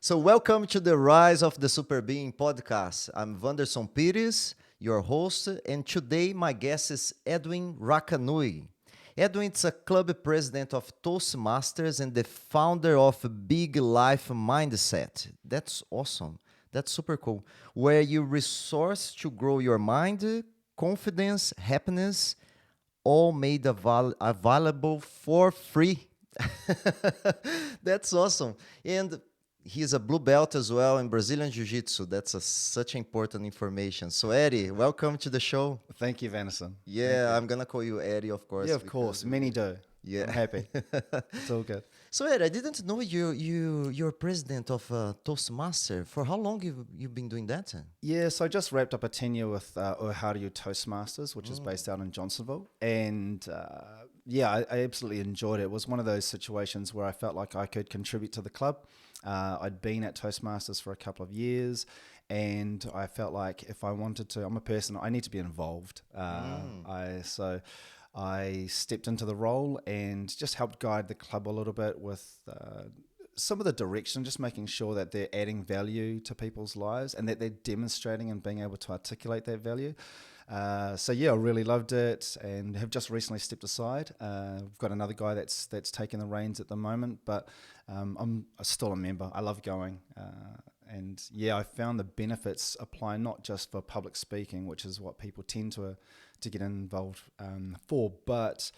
So welcome to the Rise of the Super Being podcast. I'm Vanderson Pires, your host, and today my guest is Eddie Rakanui. Edwin is a club president of Toastmasters and the founder of Big Life Mindset. That's awesome. That's super cool. Where you resource to grow your mind, confidence, happiness, all made available for free. That's awesome. And he's a blue belt as well in Brazilian Jiu-Jitsu. That's such important information. So Eddie, welcome to the show. Thank you, Vanderson. Thank Yeah, you. I'm gonna call you Eddie, of course. Yeah, of course. Many do. Yeah. I'm happy. It's all good. So Eddie, I didn't know you're president of Toastmaster. For how long you've been doing that? Yeah, so I just wrapped up a tenure with How Do You Toastmasters, which is based out in Johnsonville. And I absolutely enjoyed it. It was one of those situations where I felt like I could contribute to the club. I'd been at Toastmasters for a couple of years, and I felt like if I wanted to, I'm a person, I need to be involved. I stepped into the role and just helped guide the club a little bit with some of the direction, just making sure that they're adding value to people's lives and that they're demonstrating and being able to articulate that value. I really loved it and have just recently stepped aside. We've got another guy that's taking the reins at the moment, but I'm still a member. I love going. I found the benefits apply not just for public speaking, which is what people tend to get involved for, but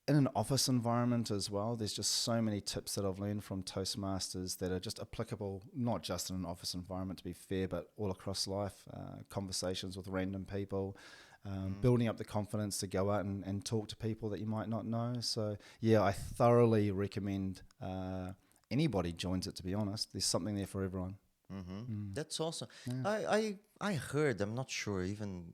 in an office environment as well. There's just so many tips that I've learned from Toastmasters that are just applicable, not just in an office environment, to be fair, but all across life. Conversations with random people, building up the confidence to go out and talk to people that you might not know. So yeah, I thoroughly recommend anybody joins it, to be honest. There's something there for everyone. That's awesome. Yeah. I heard, I'm not sure even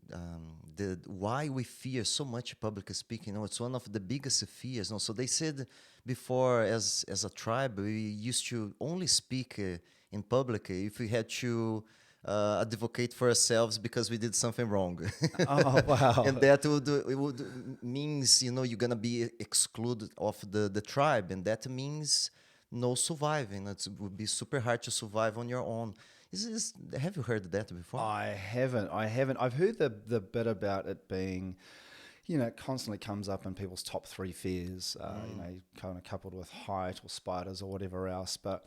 the why we fear so much public speaking. It's one of the biggest fears. So they said before, as a tribe, we used to only speak in public if we had to advocate for ourselves because we did something wrong. Oh, wow. And that would means you're gonna be excluded of the tribe, and that means no surviving. It would be super hard to survive on your own. Have you heard that before? I haven't. I've heard the bit about it being, it constantly comes up in people's top three fears, kind of coupled with height or spiders or whatever else. But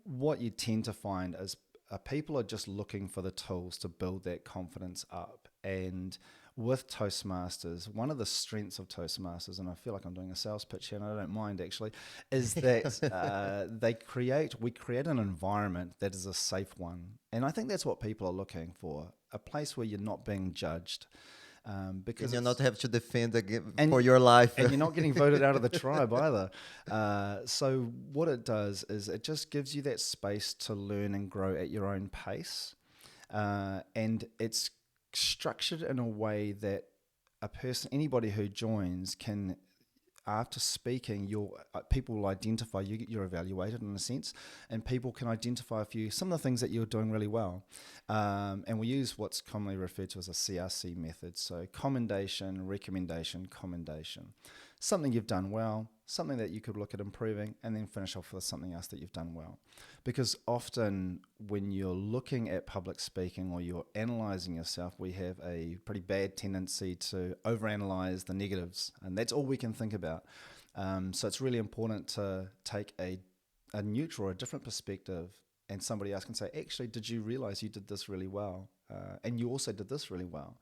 what you tend to find is people are just looking for the tools to build that confidence up. And with Toastmasters, one of the strengths of Toastmasters, and I feel like I'm doing a sales pitch here and I don't mind actually, is that we create an environment that is a safe one. And I think that's what people are looking for, a place where you're not being judged. Because and you're not have to defend again for your life. And you're not getting voted out of the tribe either. So what it does is it just gives you that space to learn and grow at your own pace. And it's structured in a way that anybody who joins can, after speaking, people will identify you. You're evaluated in a sense, and people can identify some of the things that you're doing really well. And we use what's commonly referred to as a CRC method. So commendation, recommendation, commendation. Something you've done well, something that you could look at improving, and then finish off with something else that you've done well. Because often when you're looking at public speaking or you're analyzing yourself, we have a pretty bad tendency to overanalyze the negatives, and that's all we can think about. So it's really important to take a neutral or a different perspective, and somebody else can say, actually, did you realize you did this really well? And you also did this really well.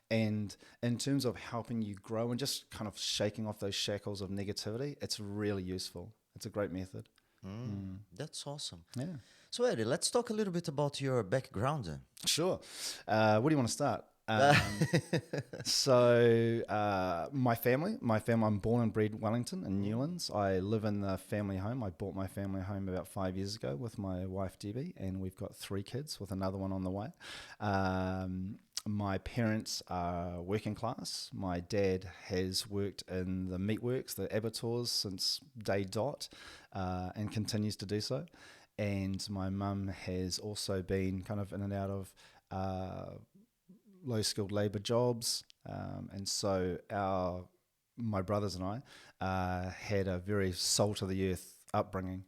And in terms of helping you grow and just kind of shaking off those shackles of negativity, it's really useful. It's a great method. That's awesome. Yeah. So Eddie, let's talk a little bit about your background. Sure. Where do you want to start? My family, I'm born and bred Wellington in Newlands. I live in the family home. I bought my family home about 5 years ago with my wife, Debbie, and we've got 3 kids with another one on the way. My parents are working class. My dad has worked in the meatworks, the abattoirs since day dot, and continues to do so. And my mum has also been kind of in and out of low-skilled labour jobs. And so my brothers and I had a very salt-of-the-earth upbringing.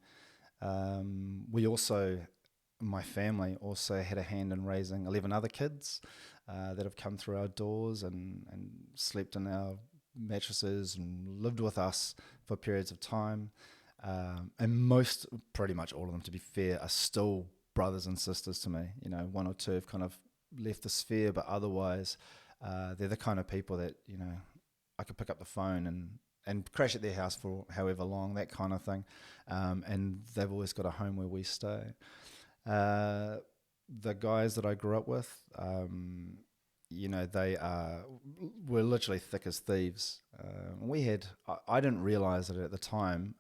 My family also had a hand in raising 11 other kids that have come through our doors and slept in our mattresses and lived with us for periods of time. And pretty much all of them, to be fair, are still brothers and sisters to me. You know, one or two have kind of left the sphere, but otherwise they're the kind of people that, you know, I could pick up the phone and crash at their house for however long, that kind of thing. And they've always got a home where we stay. The guys that I grew up with, you know, were literally thick as thieves. I didn't realize it at the time.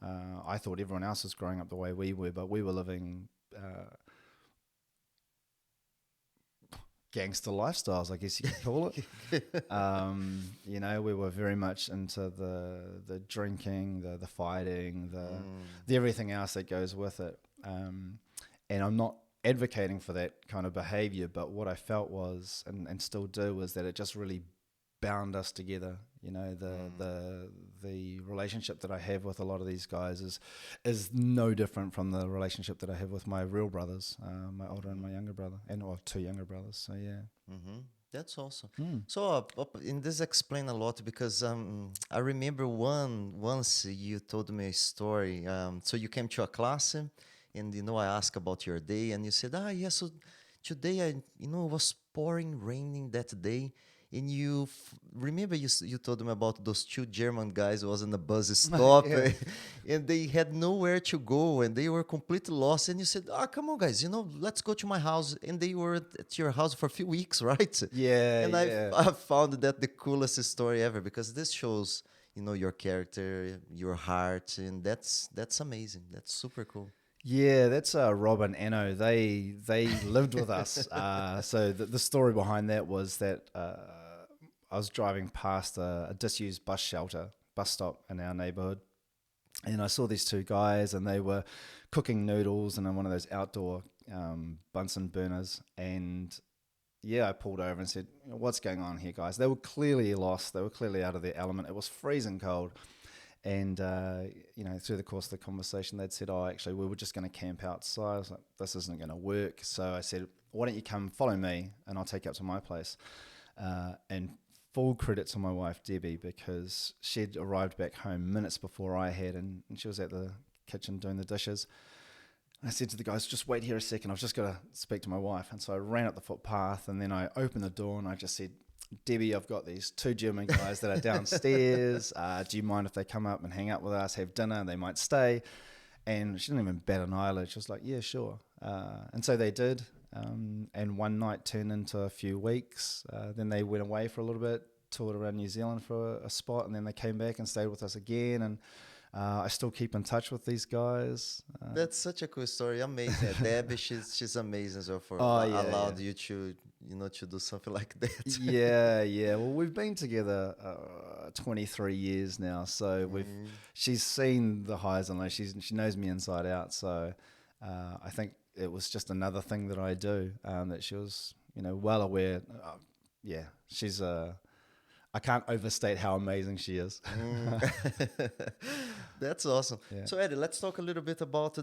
I thought everyone else was growing up the way we were, but we were living gangster lifestyles, I guess you could call it. You know, we were very much into the drinking, the fighting, the everything else that goes with it. And I'm not advocating for that kind of behavior, but what I felt was, and still do, was that it just really bound us together. You know, the relationship that I have with a lot of these guys is no different from the relationship that I have with my real brothers, my older and my younger brother, or two younger brothers. So yeah. Mm-hmm. That's awesome. So in this explain a lot, because I remember once you told me a story. So you came to a class, and you know, I asked about your day, and you said, yeah, so today it was pouring raining that day. And remember you told me about those two German guys who was in the bus stop, Yeah. and they had nowhere to go, and they were completely lost. And you said, come on, guys, let's go to my house. And they were at your house for a few weeks, right? Yeah, And yeah. I found that the coolest story ever, because this shows, your character, your heart, and that's amazing. That's super cool. Yeah, that's Rob and Anno. They lived with us. So the story behind that was that I was driving past a disused bus stop in our neighborhood, and I saw these two guys, and they were cooking noodles in one of those outdoor Bunsen burners. And yeah, I pulled over and said, "What's going on here, guys?" They were clearly lost. They were clearly out of their element. It was freezing cold. And, through the course of the conversation, they'd said, actually, we were just going to camp outside. I was like, this isn't going to work. So I said, why don't you come follow me and I'll take you up to my place. And full credit to my wife, Debbie, because she'd arrived back home minutes before I had, and she was at the kitchen doing the dishes. I said to the guys, just wait here a second. I've just got to speak to my wife. And so I ran up the footpath, and then I opened the door and I just said, Debbie, I've got these two German guys that are downstairs. Do you mind if they come up and hang out with us, have dinner? They might stay. And she didn't even bat an eyelid. She was like, yeah, sure. And so they did. And one night turned into a few weeks. Then they went away for a little bit, toured around New Zealand for a spot, and then they came back and stayed with us again. And I still keep in touch with these guys. That's such a cool story. Amazing. Debbie, she's amazing as well for allowed you to to do something like that. Yeah. Well, we've been together 23 years now, so she's seen the highs and lows. She knows me inside out. So I think it was just another thing that I do that she was well aware. She's I can't overstate how amazing she is. That's awesome. Yeah. So Eddie, let's talk a little bit about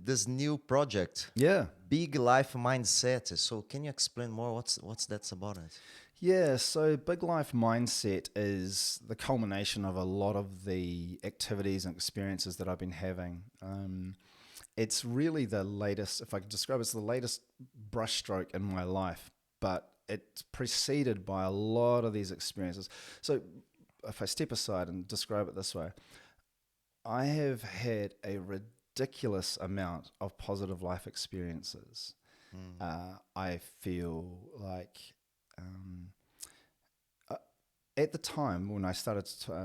this new project. Yeah. Big Life Mindset. So can you explain more what's that's about it? Yeah, so Big Life Mindset is the culmination of a lot of the activities and experiences that I've been having. It's really the latest, if I could describe it, it's the latest brushstroke in my life, but it's preceded by a lot of these experiences. So if I step aside and describe it this way, I have had a ridiculous amount of positive life experiences. I feel like at the time when I started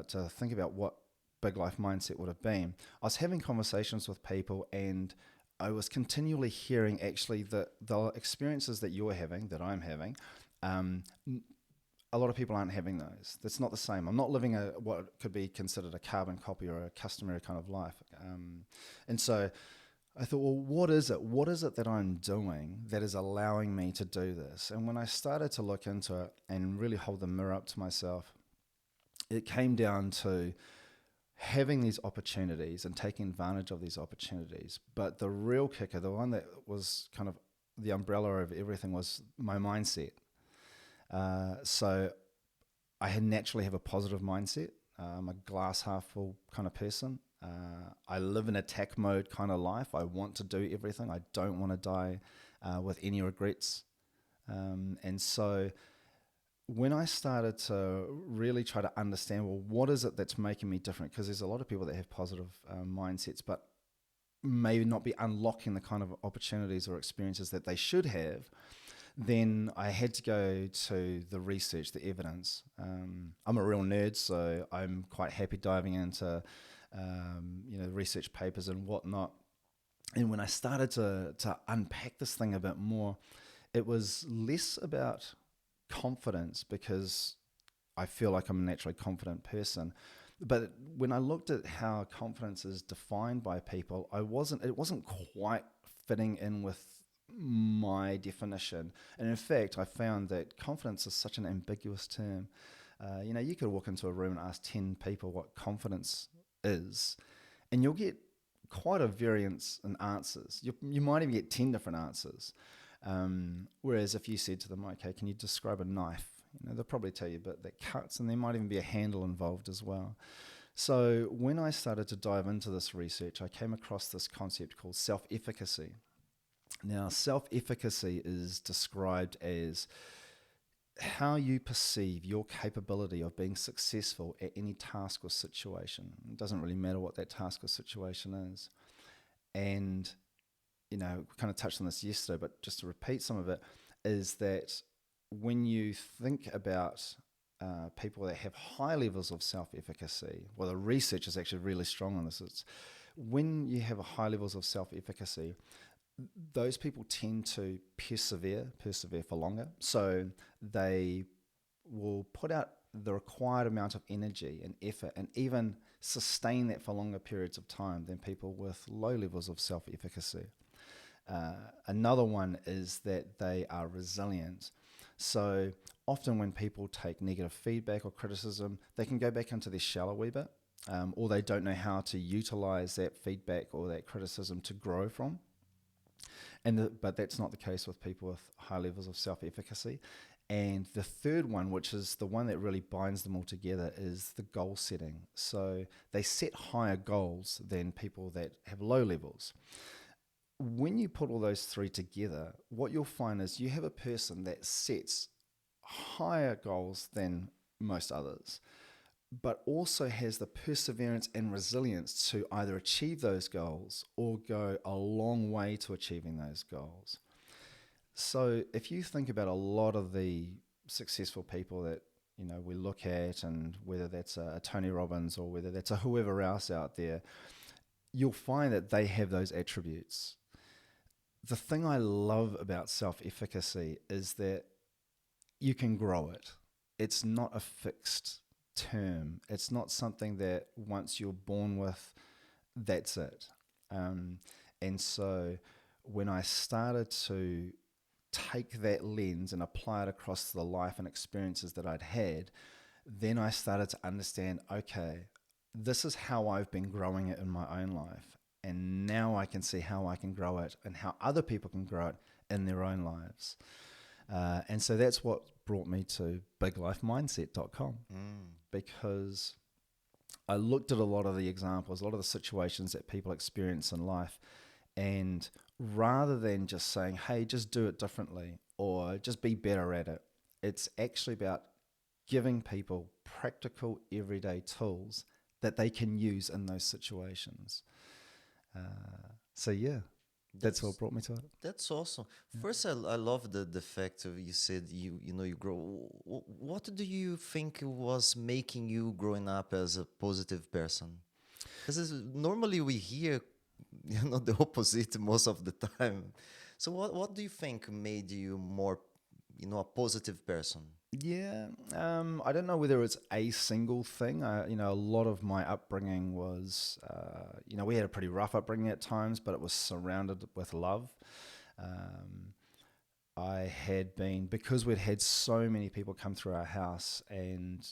to think about what Big Life Mindset would have been, I was having conversations with people, and I was continually hearing actually the experiences that you're having, that I'm having, a lot of people aren't having those. That's not the same. I'm not living what could be considered a carbon copy or a customary kind of life. And so I thought, well, what is it? What is it that I'm doing that is allowing me to do this? And when I started to look into it and really hold the mirror up to myself, it came down to having these opportunities and taking advantage of these opportunities. But the real kicker, the one that was kind of the umbrella of everything, was my mindset. So I naturally have a positive mindset. I'm a glass half full kind of person. I live in attack mode kind of life. I want to do everything. I don't want to die with any regrets. And so when I started to really try to understand, well, what is it that's making me different? Because there's a lot of people that have positive mindsets, but maybe not be unlocking the kind of opportunities or experiences that they should have. Then I had to go to the research, the evidence. I'm a real nerd, so I'm quite happy diving into research papers and whatnot. And when I started to unpack this thing a bit more, it was less about confidence, because I feel like I'm a naturally confident person. But when I looked at how confidence is defined by people, it wasn't quite fitting in with my definition. And in fact, I found that confidence is such an ambiguous term. You could walk into a room and ask 10 people what confidence is, and you'll get quite a variance in answers. You might even get 10 different answers. Whereas if you said to them, okay, can you describe a knife? They'll probably tell you a bit that cuts, and there might even be a handle involved as well. So when I started to dive into this research, I came across this concept called self-efficacy. Now, self-efficacy is described as how you perceive your capability of being successful at any task or situation. It doesn't really matter what that task or situation is. And, we kind of touched on this yesterday, but just to repeat some of it, is that when you think about people that have high levels of self-efficacy, well, the research is actually really strong on this. It's when you have high levels of self-efficacy, those people tend to persevere for longer. So they will put out the required amount of energy and effort and even sustain that for longer periods of time than people with low levels of self-efficacy. Another one is that they are resilient. So often when people take negative feedback or criticism, they can go back into their shell a wee bit, or they don't know how to utilize that feedback or that criticism to grow from. But that's not the case with people with high levels of self-efficacy. And the third one, which is the one that really binds them all together, is the goal setting. So they set higher goals than people that have low levels. When you put all those three together, what you'll find is you have a person that sets higher goals than most others, but also has the perseverance and resilience to either achieve those goals or go a long way to achieving those goals. So if you think about a lot of the successful people that we look at, and whether that's a Tony Robbins or whether that's a whoever else out there, you'll find that they have those attributes. The thing I love about self-efficacy is that you can grow it. It's not a fixed term. It's not something that once you're born with, that's it. And so when I started to take that lens and apply it across the life and experiences that I'd had, then I started to understand, okay, this is how I've been growing it in my own life. And now I can see how I can grow it and how other people can grow it in their own lives. And so that's what brought me to biglifemindset.com, because I looked at a lot of the examples, a lot of the situations that people experience in life, and rather than just saying, hey, just do it differently or just be better at it, it's actually about giving people practical everyday tools that they can use in those situations. That's what brought me to it. That's awesome. First, I love the fact of you said you grow. What do you think was making you growing up as a positive person? Because normally we hear the opposite most of the time. So what do you think made you more a positive person? Yeah, I don't know whether it's a single thing. A lot of my upbringing was, we had a pretty rough upbringing at times, but it was surrounded with love. I had been, because we'd had so many people come through our house, and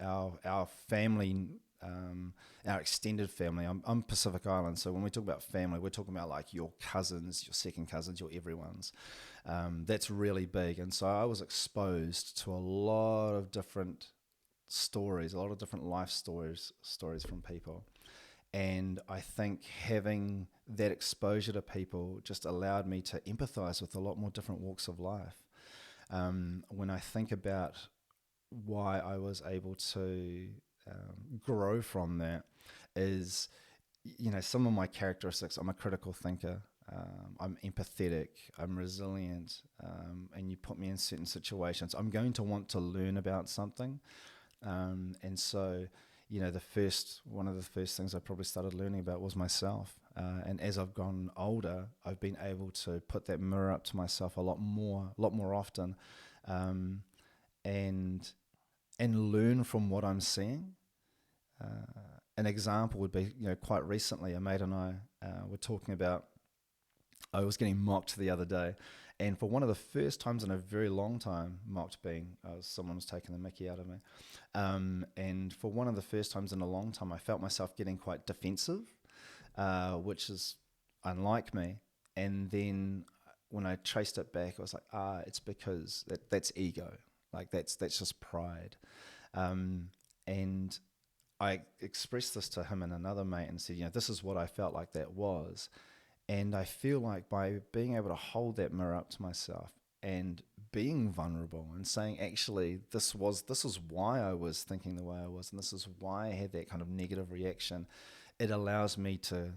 our family our extended family. I'm Pacific Island, so when we talk about family, we're talking about like your cousins, your second cousins, your everyone's. That's really big. And so I was exposed to a lot of different stories, a lot of different life stories from people. And I think having that exposure to people just allowed me to empathize with a lot more different walks of life. When I think about why I was able to grow from that is, some of my characteristics. I'm a critical thinker. I'm empathetic. I'm resilient. And you put me in certain situations, I'm going to want to learn about something. And so, one of the first things I probably started learning about was myself. And as I've gone older, I've been able to put that mirror up to myself a lot more often, and learn from what I'm seeing. An example would be, quite recently, a mate and I were talking about. I was getting mocked the other day, and for one of the first times in a very long time, mocked being someone was taking the mickey out of me, and for one of the first times in a long time, I felt myself getting quite defensive, which is unlike me. And then when I traced it back, I was like, it's because that's ego, like that's just pride, and I expressed this to him and another mate and said, this is what I felt like that was. And I feel like by being able to hold that mirror up to myself and being vulnerable and saying, actually, this is why I was thinking the way I was, and this is why I had that kind of negative reaction, it allows me to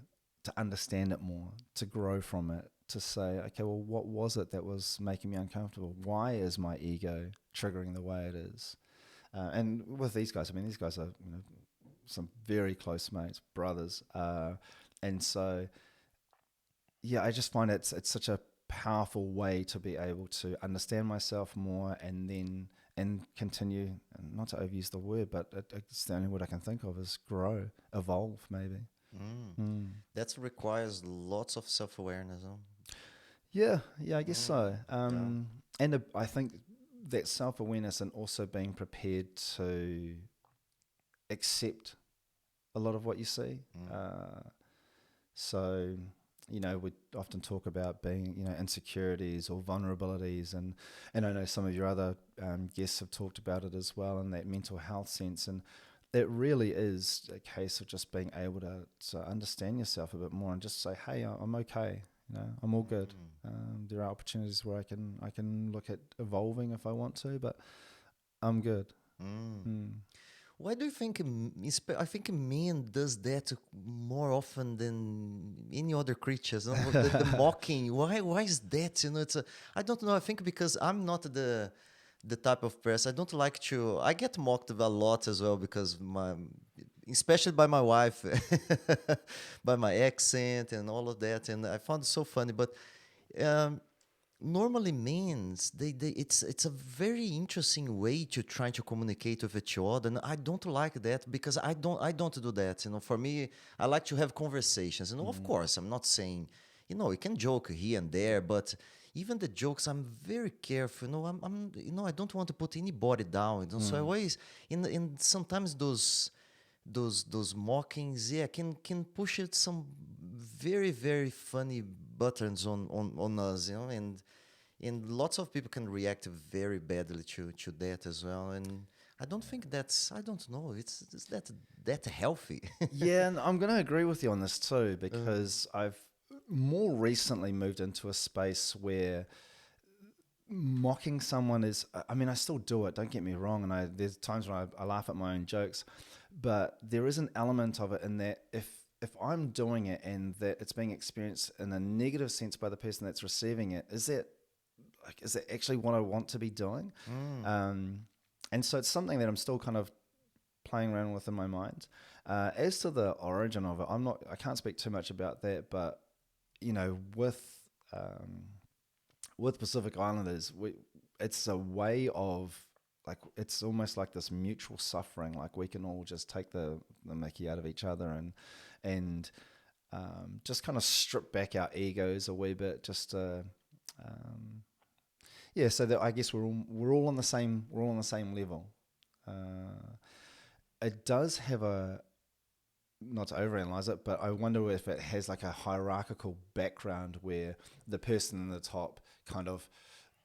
understand it more, to grow from it, to say, okay, well, what was it that was making me uncomfortable? Why is my ego triggering the way it is? And with these guys, these guys are some very close mates, brothers, and so. Yeah, I just find it's such a powerful way to be able to understand myself more and continue, and not to overuse the word, but it's the only word I can think of is grow, evolve maybe. That requires lots of self-awareness, huh? Yeah, I guess so. And I think that self-awareness and also being prepared to accept a lot of what you see. So... we often talk about being, insecurities or vulnerabilities, and I know some of your other guests have talked about it as well in that mental health sense, and it really is a case of just being able to understand yourself a bit more and just say, hey, I'm okay, I'm all good. There are opportunities where I can look at evolving if I want to, but I'm good. Why do you think, I think man does that more often than any other creatures? The mocking, why is that? I don't know. I think because I'm not the type of person. I don't like to, I get mocked a lot as well because especially by my wife, by my accent and all of that. And I found it so funny, but, normally means it's a very interesting way to try to communicate with each other, and I don't like that because I don't do that. For me, I like to have conversations. Of course, I'm not saying, we can joke here and there, but even the jokes, I'm very careful. I'm I don't want to put anybody down. So I always in sometimes those mockings, can push it some very, very funny buttons on us, and lots of people can react very badly to that as well. And I don't think I don't know, it's that healthy. Yeah, and I'm going to agree with you on this too, because I've more recently moved into a space where mocking someone is, I still do it, don't get me wrong, and there's times when I laugh at my own jokes, but there is an element of it in that if I'm doing it and that it's being experienced in a negative sense by the person that's receiving it, is that actually what I want to be doing? And so it's something that I'm still kind of playing around with in my mind. As to the origin of it, I can't speak too much about that, but with Pacific Islanders, it's a way of, like, it's almost like this mutual suffering. Like, we can all just take the mickey out of each other and just kind of strip back our egos a wee bit, just to, so that I guess we're all on the same level. It does have a not to overanalyze it, but I wonder if it has like a hierarchical background where the person in the top kind of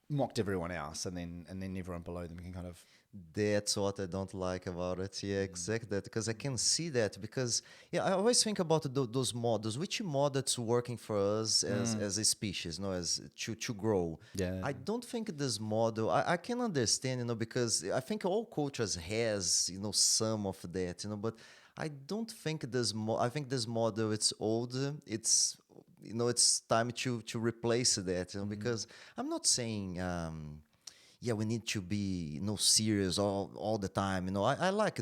mocked everyone else, and then everyone below them can kind of. That's what I don't like about it. Yeah, exactly that. Because I can see that. Because yeah, I always think about those models. Which model is working for us as a species, as to grow. Yeah. I don't think this model. I can understand, because I think all cultures has some of that, but I don't think this. I think this model it's old. It's time to replace that. Because I'm not saying. Yeah, we need to be serious all the time. I like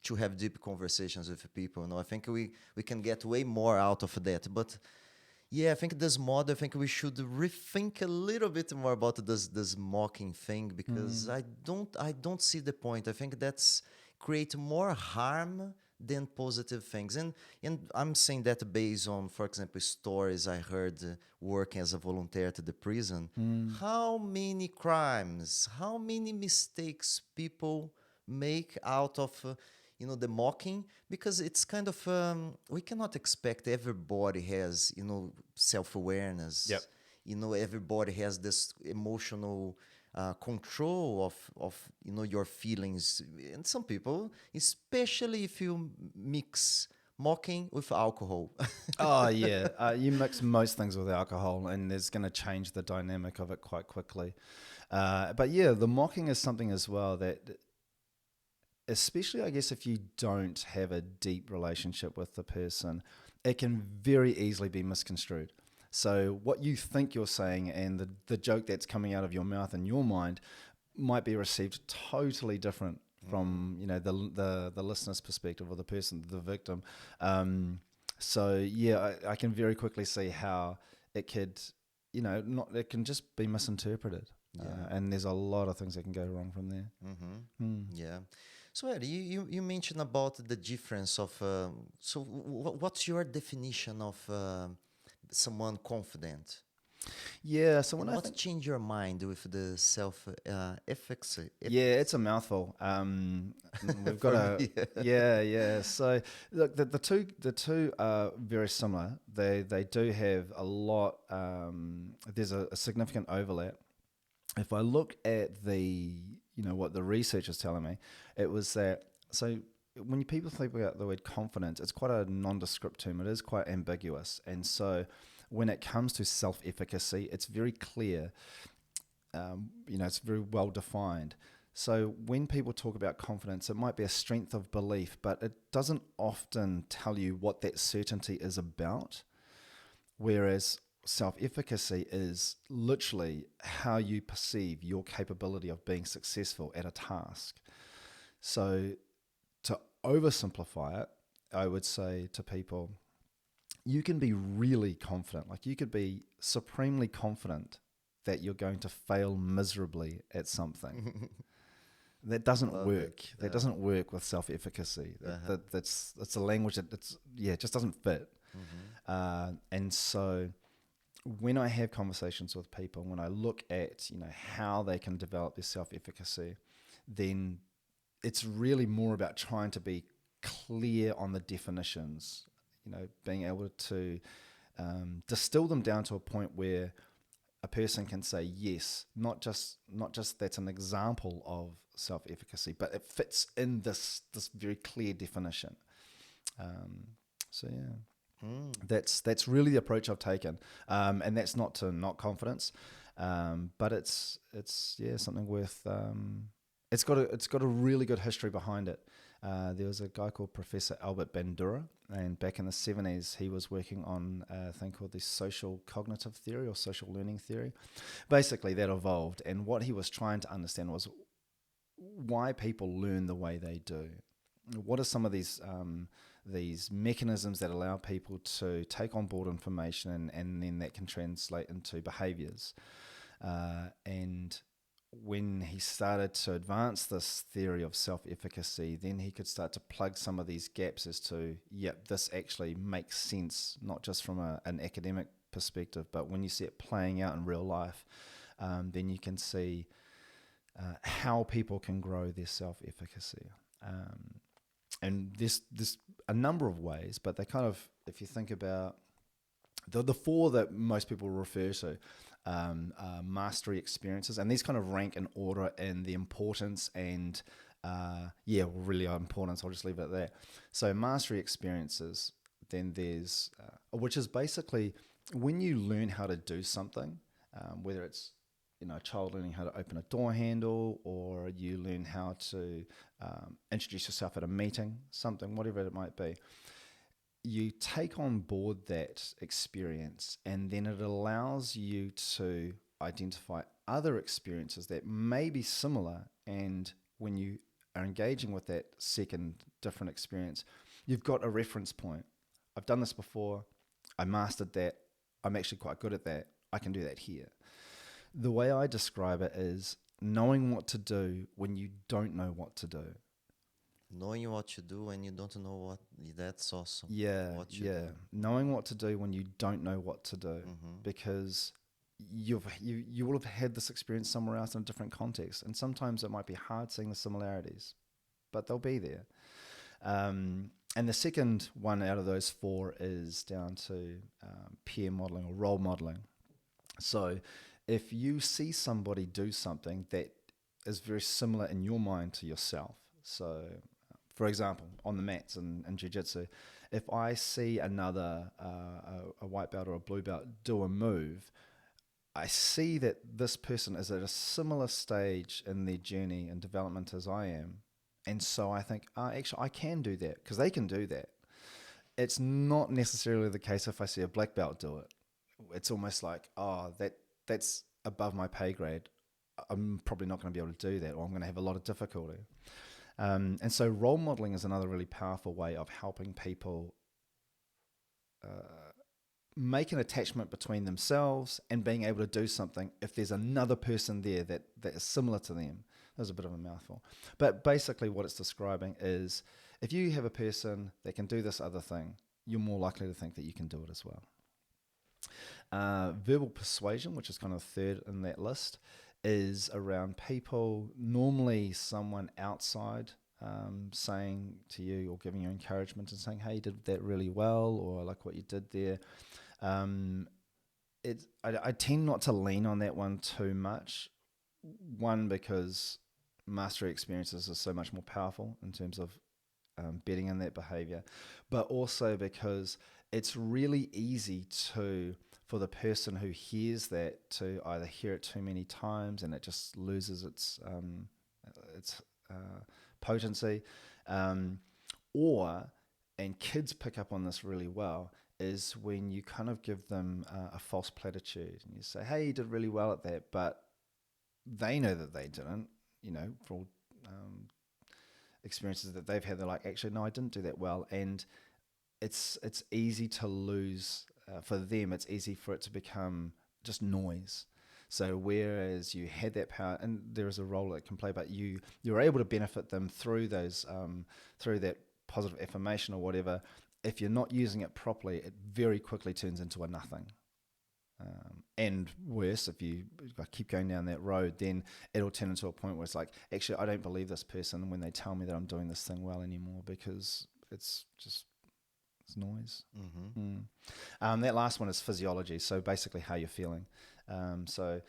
to have deep conversations with people. I think we can get way more out of that. But yeah, I think this model. I think we should rethink a little bit more about this mocking thing because I don't see the point. I think that's create more harm than positive things. And I'm saying that based on, for example, stories I heard working as a volunteer at the prison. How many crimes, how many mistakes people make out of the mocking, because it's kind of we cannot expect everybody has self-awareness. Yep. Everybody has this emotional control of your feelings, and some people, especially if you mix mocking with alcohol. Oh yeah, you mix most things with alcohol, and there's going to change the dynamic of it quite quickly. But yeah, the mocking is something as well that, especially I guess if you don't have a deep relationship with the person, it can very easily be misconstrued. So what you think you're saying and the joke that's coming out of your mouth in your mind might be received totally different from the listener's perspective, or the person, the victim. So yeah, I can very quickly see how it could, it can just be misinterpreted. And there's a lot of things that can go wrong from there. Yeah. So Eddie, you mentioned about the difference of. So what's your definition of someone confident? Yeah, so And when I what think, changed your mind with the self-efficacy? yeah, it's a mouthful. We've got For a me. yeah. So look, the two are very similar. They do have a lot. There's a significant overlap. If I look at what the research is telling me, it was that, so when people think about the word confidence, it's quite a nondescript term. It is quite ambiguous, and so when it comes to self-efficacy, it's very clear. It's very well defined. So when people talk about confidence, it might be a strength of belief, but it doesn't often tell you what that certainty is about. Whereas self-efficacy is literally how you perceive your capability of being successful at a task. So to oversimplify it, I would say to people, you can be really confident. Like, you could be supremely confident that you're going to fail miserably at something. That doesn't work. That doesn't work with self-efficacy. That's a language that it just doesn't fit. And so when I have conversations with people, when I look at how they can develop their self-efficacy, then it's really more about trying to be clear on the definitions. Being able to distill them down to a point where a person can say yes, not just that's an example of self-efficacy, but it fits in this very clear definition. So yeah, that's really the approach I've taken, and that's not to knock confidence, but it's something worth. It's got a really good history behind it. There was a guy called Professor Albert Bandura, and back in the 70s, he was working on a thing called the social cognitive theory, or social learning theory. Basically, that evolved, and what he was trying to understand was why people learn the way they do. What are some of these mechanisms that allow people to take on board information, and then that can translate into behaviors? And when he started to advance this theory of self-efficacy, then he could start to plug some of these gaps as to, this actually makes sense, not just from an academic perspective, but when you see it playing out in real life, then you can see how people can grow their self-efficacy. and there's a number of ways, but they kind of, if you think about the four that most people refer to, mastery experiences, and these kind of rank in order in the importance and really importance. I'll just leave it at that. So mastery experiences, then there's which is basically when you learn how to do something, whether it's a child learning how to open a door handle, or you learn how to introduce yourself at a meeting, something, whatever it might be. You take on board that experience, and then it allows you to identify other experiences that may be similar. And when you are engaging with that second different experience, you've got a reference point. I've done this before. I mastered that. I'm actually quite good at that. I can do that here. The way I describe it is knowing what to do when you don't know what to do. Knowing what to do when you don't know what, that's awesome. Yeah. Knowing what to do when you don't know what to do, because you will have had this experience somewhere else in a different context, and sometimes it might be hard seeing the similarities, but they'll be there. And the second one out of those four is down to peer modeling or role modeling. So if you see somebody do something that is very similar in your mind to yourself, so for example, on the mats in Jiu-Jitsu, if I see another a white belt or a blue belt do a move, I see that this person is at a similar stage in their journey and development as I am. And so I think, actually, I can do that because they can do that. It's not necessarily the case if I see a black belt do it. It's almost like, that's above my pay grade. I'm probably not going to be able to do that, or I'm going to have a lot of difficulty. And so role modeling is another really powerful way of helping people make an attachment between themselves and being able to do something if there's another person there that is similar to them. That was a bit of a mouthful. But basically what it's describing is if you have a person that can do this other thing, you're more likely to think that you can do it as well. Verbal persuasion, which is kind of third in that list, is around people, normally someone outside saying to you or giving you encouragement and saying, hey, you did that really well, or I like what you did there. I tend not to lean on that one too much. One, because mastery experiences are so much more powerful in terms of betting in that behavior, but also because it's really easy for the person who hears that to either hear it too many times and it just loses its potency, or, and kids pick up on this really well, is when you kind of give them a false platitude and you say, hey, you did really well at that, but they know that they didn't, for all experiences that they've had, they're like, actually, no, I didn't do that well. And it's easy to lose, for them, it's easy for it to become just noise. So whereas you had that power, and there is a role it can play, but you're able to benefit them through those, through that positive affirmation or whatever. If you're not using it properly, it very quickly turns into a nothing. And worse, if you keep going down that road, then it'll turn into a point where it's like, actually, I don't believe this person when they tell me that I'm doing this thing well anymore, because it's noise. That last one is physiology. So basically how you're feeling. So,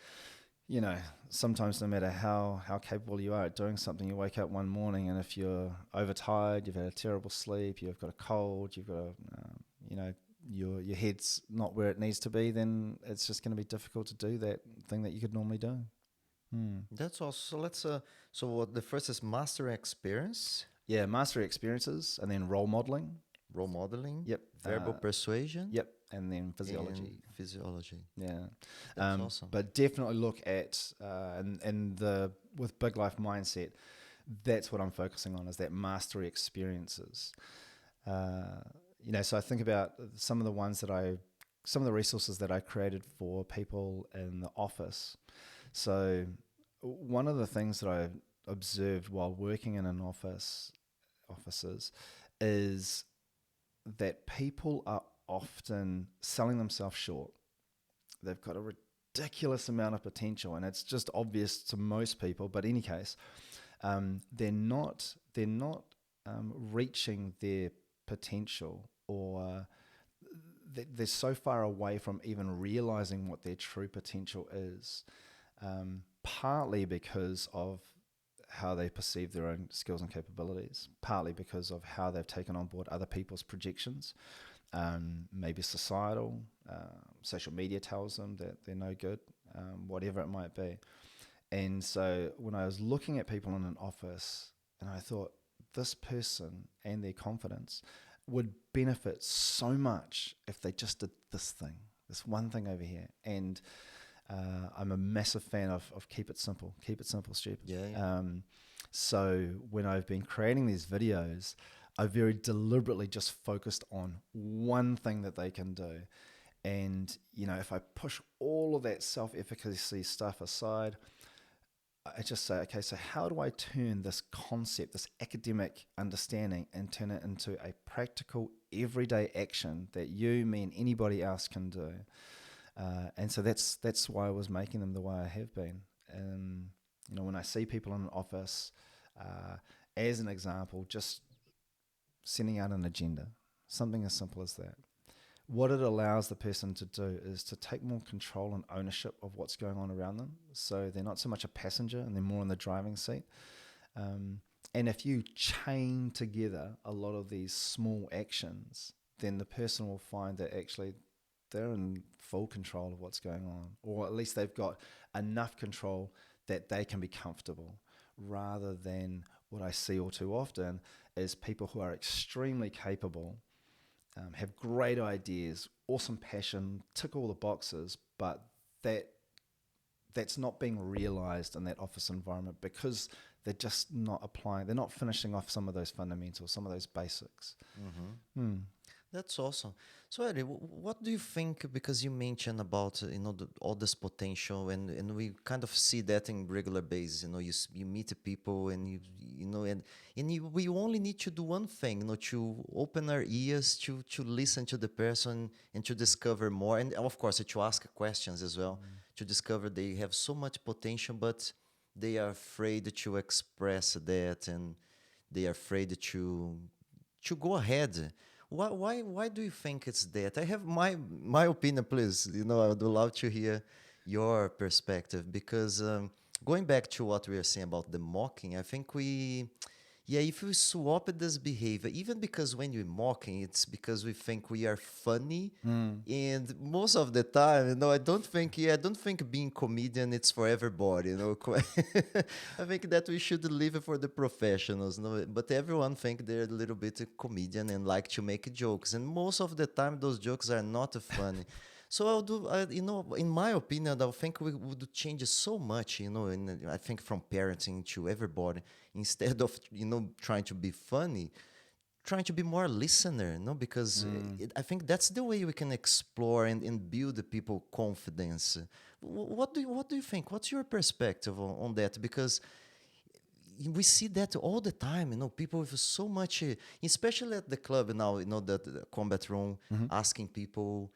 sometimes no matter how capable you are at doing something, you wake up one morning and if you're overtired, you've had a terrible sleep, you've got a cold, you've got your head's not where it needs to be, then it's just going to be difficult to do that thing that you could normally do. That's also, so let's, so what the first is mastery experience. Yeah, mastery experiences, and then role modeling. Role modeling. Yep. Verbal persuasion. Yep. And then physiology. And physiology. Yeah. That's awesome. But definitely look at, with Big Life Mindset, that's what I'm focusing on, is that mastery experiences. So I think about some of the resources that I created for people in the office. So one of the things that I observed while working in an offices is that people are often selling themselves short. They've got a ridiculous amount of potential, and it's just obvious to most people. But in any case, they're not reaching their potential, or they're so far away from even realizing what their true potential is, partly because of how they perceive their own skills and capabilities, partly because of how they've taken on board other people's projections, maybe societal, social media tells them that they're no good, whatever it might be. And so when I was looking at people in an office, and I thought, this person and their confidence would benefit so much if they just did this thing, this one thing over here. And I'm a massive fan of keep it simple, stupid. Yeah. So when I've been creating these videos, I very deliberately just focused on one thing that they can do. And, if I push all of that self-efficacy stuff aside, I just say, okay, so how do I turn this concept, this academic understanding, and turn it into a practical, everyday action that you, me, and anybody else can do? And so that's why I was making them the way I have been. When I see people in an office, as an example, just sending out an agenda, something as simple as that. What it allows the person to do is to take more control and ownership of what's going on around them. So they're not so much a passenger and they're more in the driving seat. And if you chain together a lot of these small actions, then the person will find that actually they're in full control of what's going on, or at least they've got enough control that they can be comfortable, rather than what I see all too often is people who are extremely capable, have great ideas, awesome passion, tick all the boxes, but that's not being realized in that office environment because they're just not applying, they're not finishing off some of those fundamentals, some of those basics. Mm-hmm. That's awesome. So Eddie, what do you think, because you mentioned about all this potential, and we kind of see that in regular basis. You meet people, and we only need to do one thing, to open our ears, to listen to the person and to discover more, and of course to ask questions as well, to discover they have so much potential, but they are afraid to express that, and they are afraid to go ahead. Why do you think it's that? I have my opinion, please. I would love to hear your perspective, because going back to what we were saying about the mocking, I think if we swap this behavior, even because when we're mocking, it's because we think we are funny, and most of the time, I don't think being comedian it's for everybody. I think that we should leave it for the professionals. But everyone think they're a little bit a comedian and like to make jokes, and most of the time those jokes are not funny. So in my opinion, I think we would change so much, and I think from parenting to everybody, instead of, trying to be funny, trying to be more listener, because I think that's the way we can explore and build the people confidence. What do you think? What's your perspective on that? Because we see that all the time, people with so much, especially at the club now, the combat room, asking people,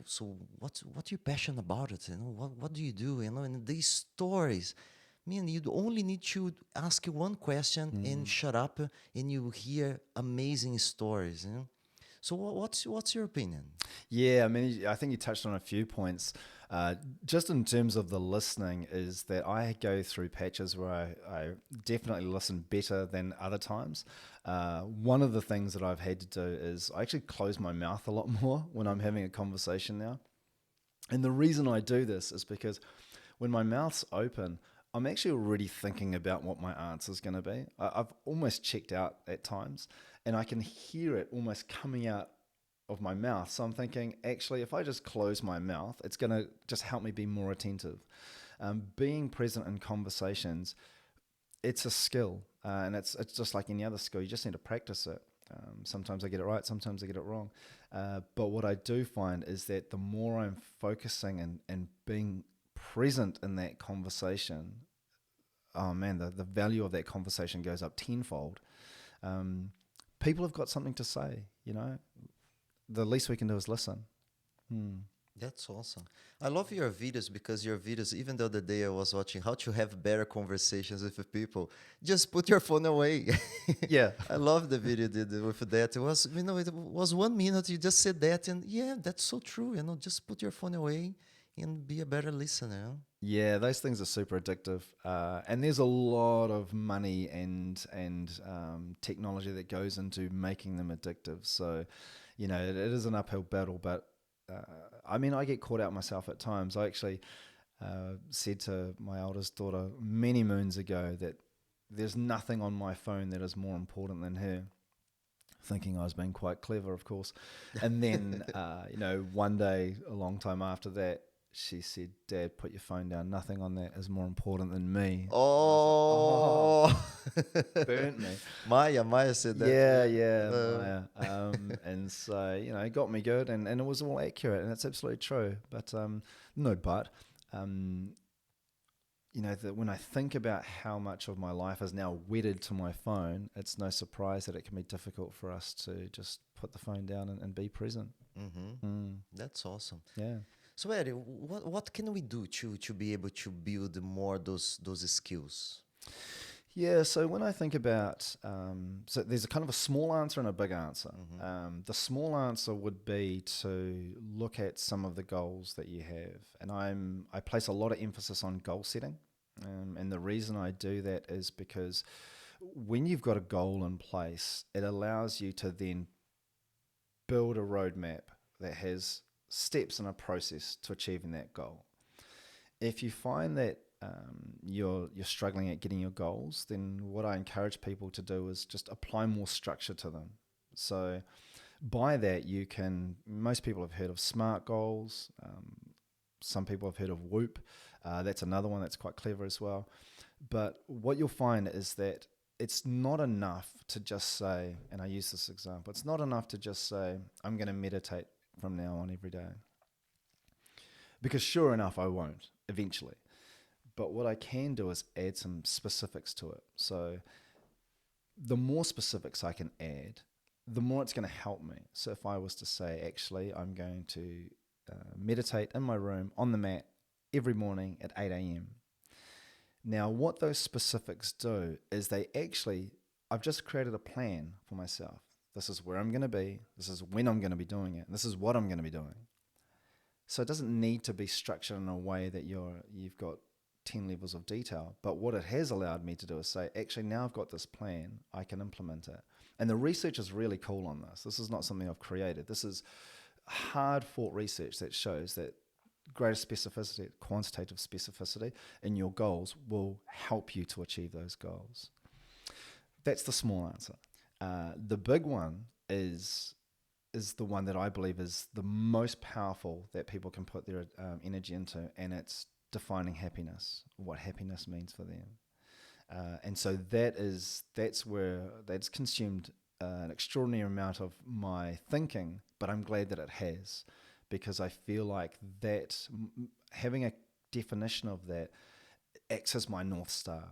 so what you passionate about it? What do you do? And these stories, you only need to ask one question and shut up, and you hear amazing stories. So what's your opinion? Yeah, I think you touched on a few points. Just in terms of the listening, is that I go through patches where I definitely listen better than other times. One of the things that I've had to do is I actually close my mouth a lot more when I'm having a conversation now. And the reason I do this is because when my mouth's open, I'm actually already thinking about what my answer is going to be. I've almost checked out at times, and I can hear it almost coming out of my mouth. So I'm thinking, actually, if I just close my mouth, it's going to just help me be more attentive. Being present in conversations, it's a skill, and it's just like any other skill. You just need to practice it. Sometimes I get it right, sometimes I get it wrong. But what I do find is that the more I'm focusing and being present in that conversation, oh man, the value of that conversation goes up tenfold. People have got something to say, The least we can do is listen. That's awesome. I love your videos because your videos, even the other day I was watching how to have better conversations with people, just put your phone away. Yeah. I love the video you did with that. It was, it was 1 minute. You just said that, and yeah, that's so true. Just put your phone away and be a better listener. Yeah, those things are super addictive, and there's a lot of money and technology that goes into making them addictive. So, it is an uphill battle. But I mean, I get caught out myself at times. I actually said to my oldest daughter many moons ago that there's nothing on my phone that is more important than her. Thinking I was being quite clever, of course. And then, one day, a long time after that, she said, "Dad, put your phone down. Nothing on that is more important than me." And I was like, Oh, "Oh, burnt me." Maya said that. Yeah, Yeah. yeah, Maya. And so, it got me good, and it was all accurate, and it's absolutely true. But, no, but, um, that when I think about how much of my life is now wedded to my phone, it's no surprise that it can be difficult for us to just put the phone down and be present. That's awesome. Yeah. So, Eddie, what can we do to be able to build more those skills? Yeah, so when I think about, so there's a kind of a small answer and a big answer. The small answer would be to look at some of the goals that you have, and I place a lot of emphasis on goal setting, and the reason I do that is because when you've got a goal in place, it allows you to then build a roadmap that has steps and a process to achieving that goal. If you find that you're struggling at getting your goals, then what I encourage people to do is just apply more structure to them. So by that, most people have heard of SMART goals. Some people have heard of WHOOP. That's another one that's quite clever as well. But what you'll find is that it's not enough to just say, and I use this example, it's not enough to just say, I'm going to meditate from now on every day. Because sure enough, I won't eventually. But what I can do is add some specifics to it. So the more specifics I can add, the more it's going to help me. So if I was to say, actually, I'm going to meditate in my room on the mat every morning at 8 a.m. Now, what those specifics do is I've just created a plan for myself. This is where I'm going to be. This is when I'm going to be doing it. This is what I'm going to be doing. So it doesn't need to be structured in a way that you've got 10 levels of detail. But what it has allowed me to do is say, actually, now I've got this plan, I can implement it. And the research is really cool on this. This is not something I've created. This is hard-fought research that shows that greater specificity, quantitative specificity in your goals will help you to achieve those goals. That's the small answer. The big one is the one that I believe is the most powerful that people can put their energy into, and it's defining happiness, what happiness means for them. And so that's consumed an extraordinary amount of my thinking, but I'm glad that it has, because I feel like that having a definition of that acts as my North Star.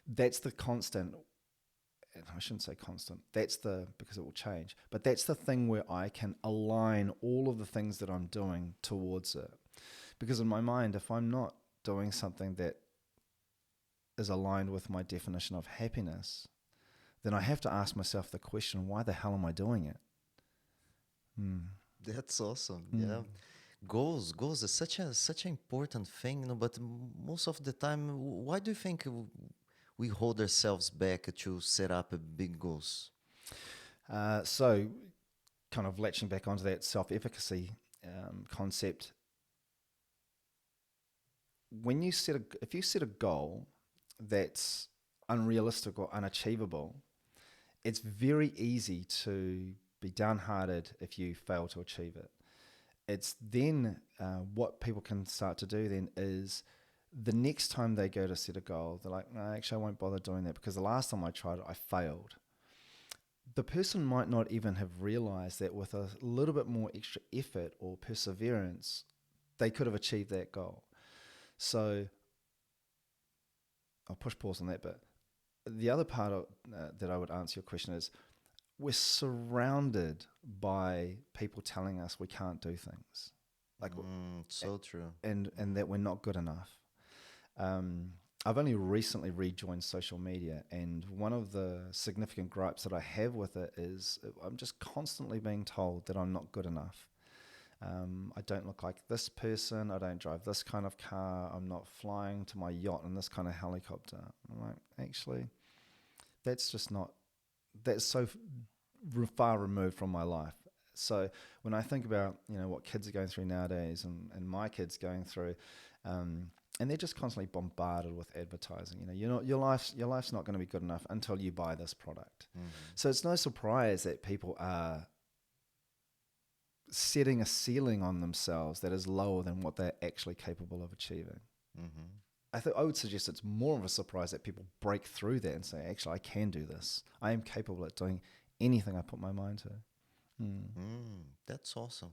That's the constant. I shouldn't say constant. Because it will change, but that's the thing where I can align all of the things that I'm doing towards it. Because in my mind, if I'm not doing something that is aligned with my definition of happiness, then I have to ask myself the question, why the hell am I doing it? That's awesome. Yeah. Goals is such an important thing, but most of the time, why do you think we hold ourselves back to set up big goals? So kind of latching back onto that self-efficacy concept, if you set a goal that's unrealistic or unachievable, it's very easy to be downhearted if you fail to achieve it. It's then what people can start to do then is the next time they go to set a goal, they're like, no, actually I won't bother doing that because the last time I tried it, I failed. The person might not even have realized that with a little bit more extra effort or perseverance, they could have achieved that goal. So I'll push pause on that bit. The other part that I would answer your question is, we're surrounded by people telling us we can't do things. like, So true. and that we're not good enough. I've only recently rejoined social media, and one of the significant gripes that I have with it is I'm just constantly being told that I'm not good enough. I don't look like this person. I don't drive this kind of car. I'm not flying to my yacht in this kind of helicopter. I'm like, actually, that's just not, that's so far removed from my life. So when I think about, what kids are going through nowadays, and my kids going through, and they're just constantly bombarded with advertising. Your life's not going to be good enough until you buy this product. So it's no surprise that people are setting a ceiling on themselves that is lower than what they're actually capable of achieving. I would suggest it's more of a surprise that people break through that and say, actually, I can do this. I am capable of doing anything I put my mind to. That's awesome.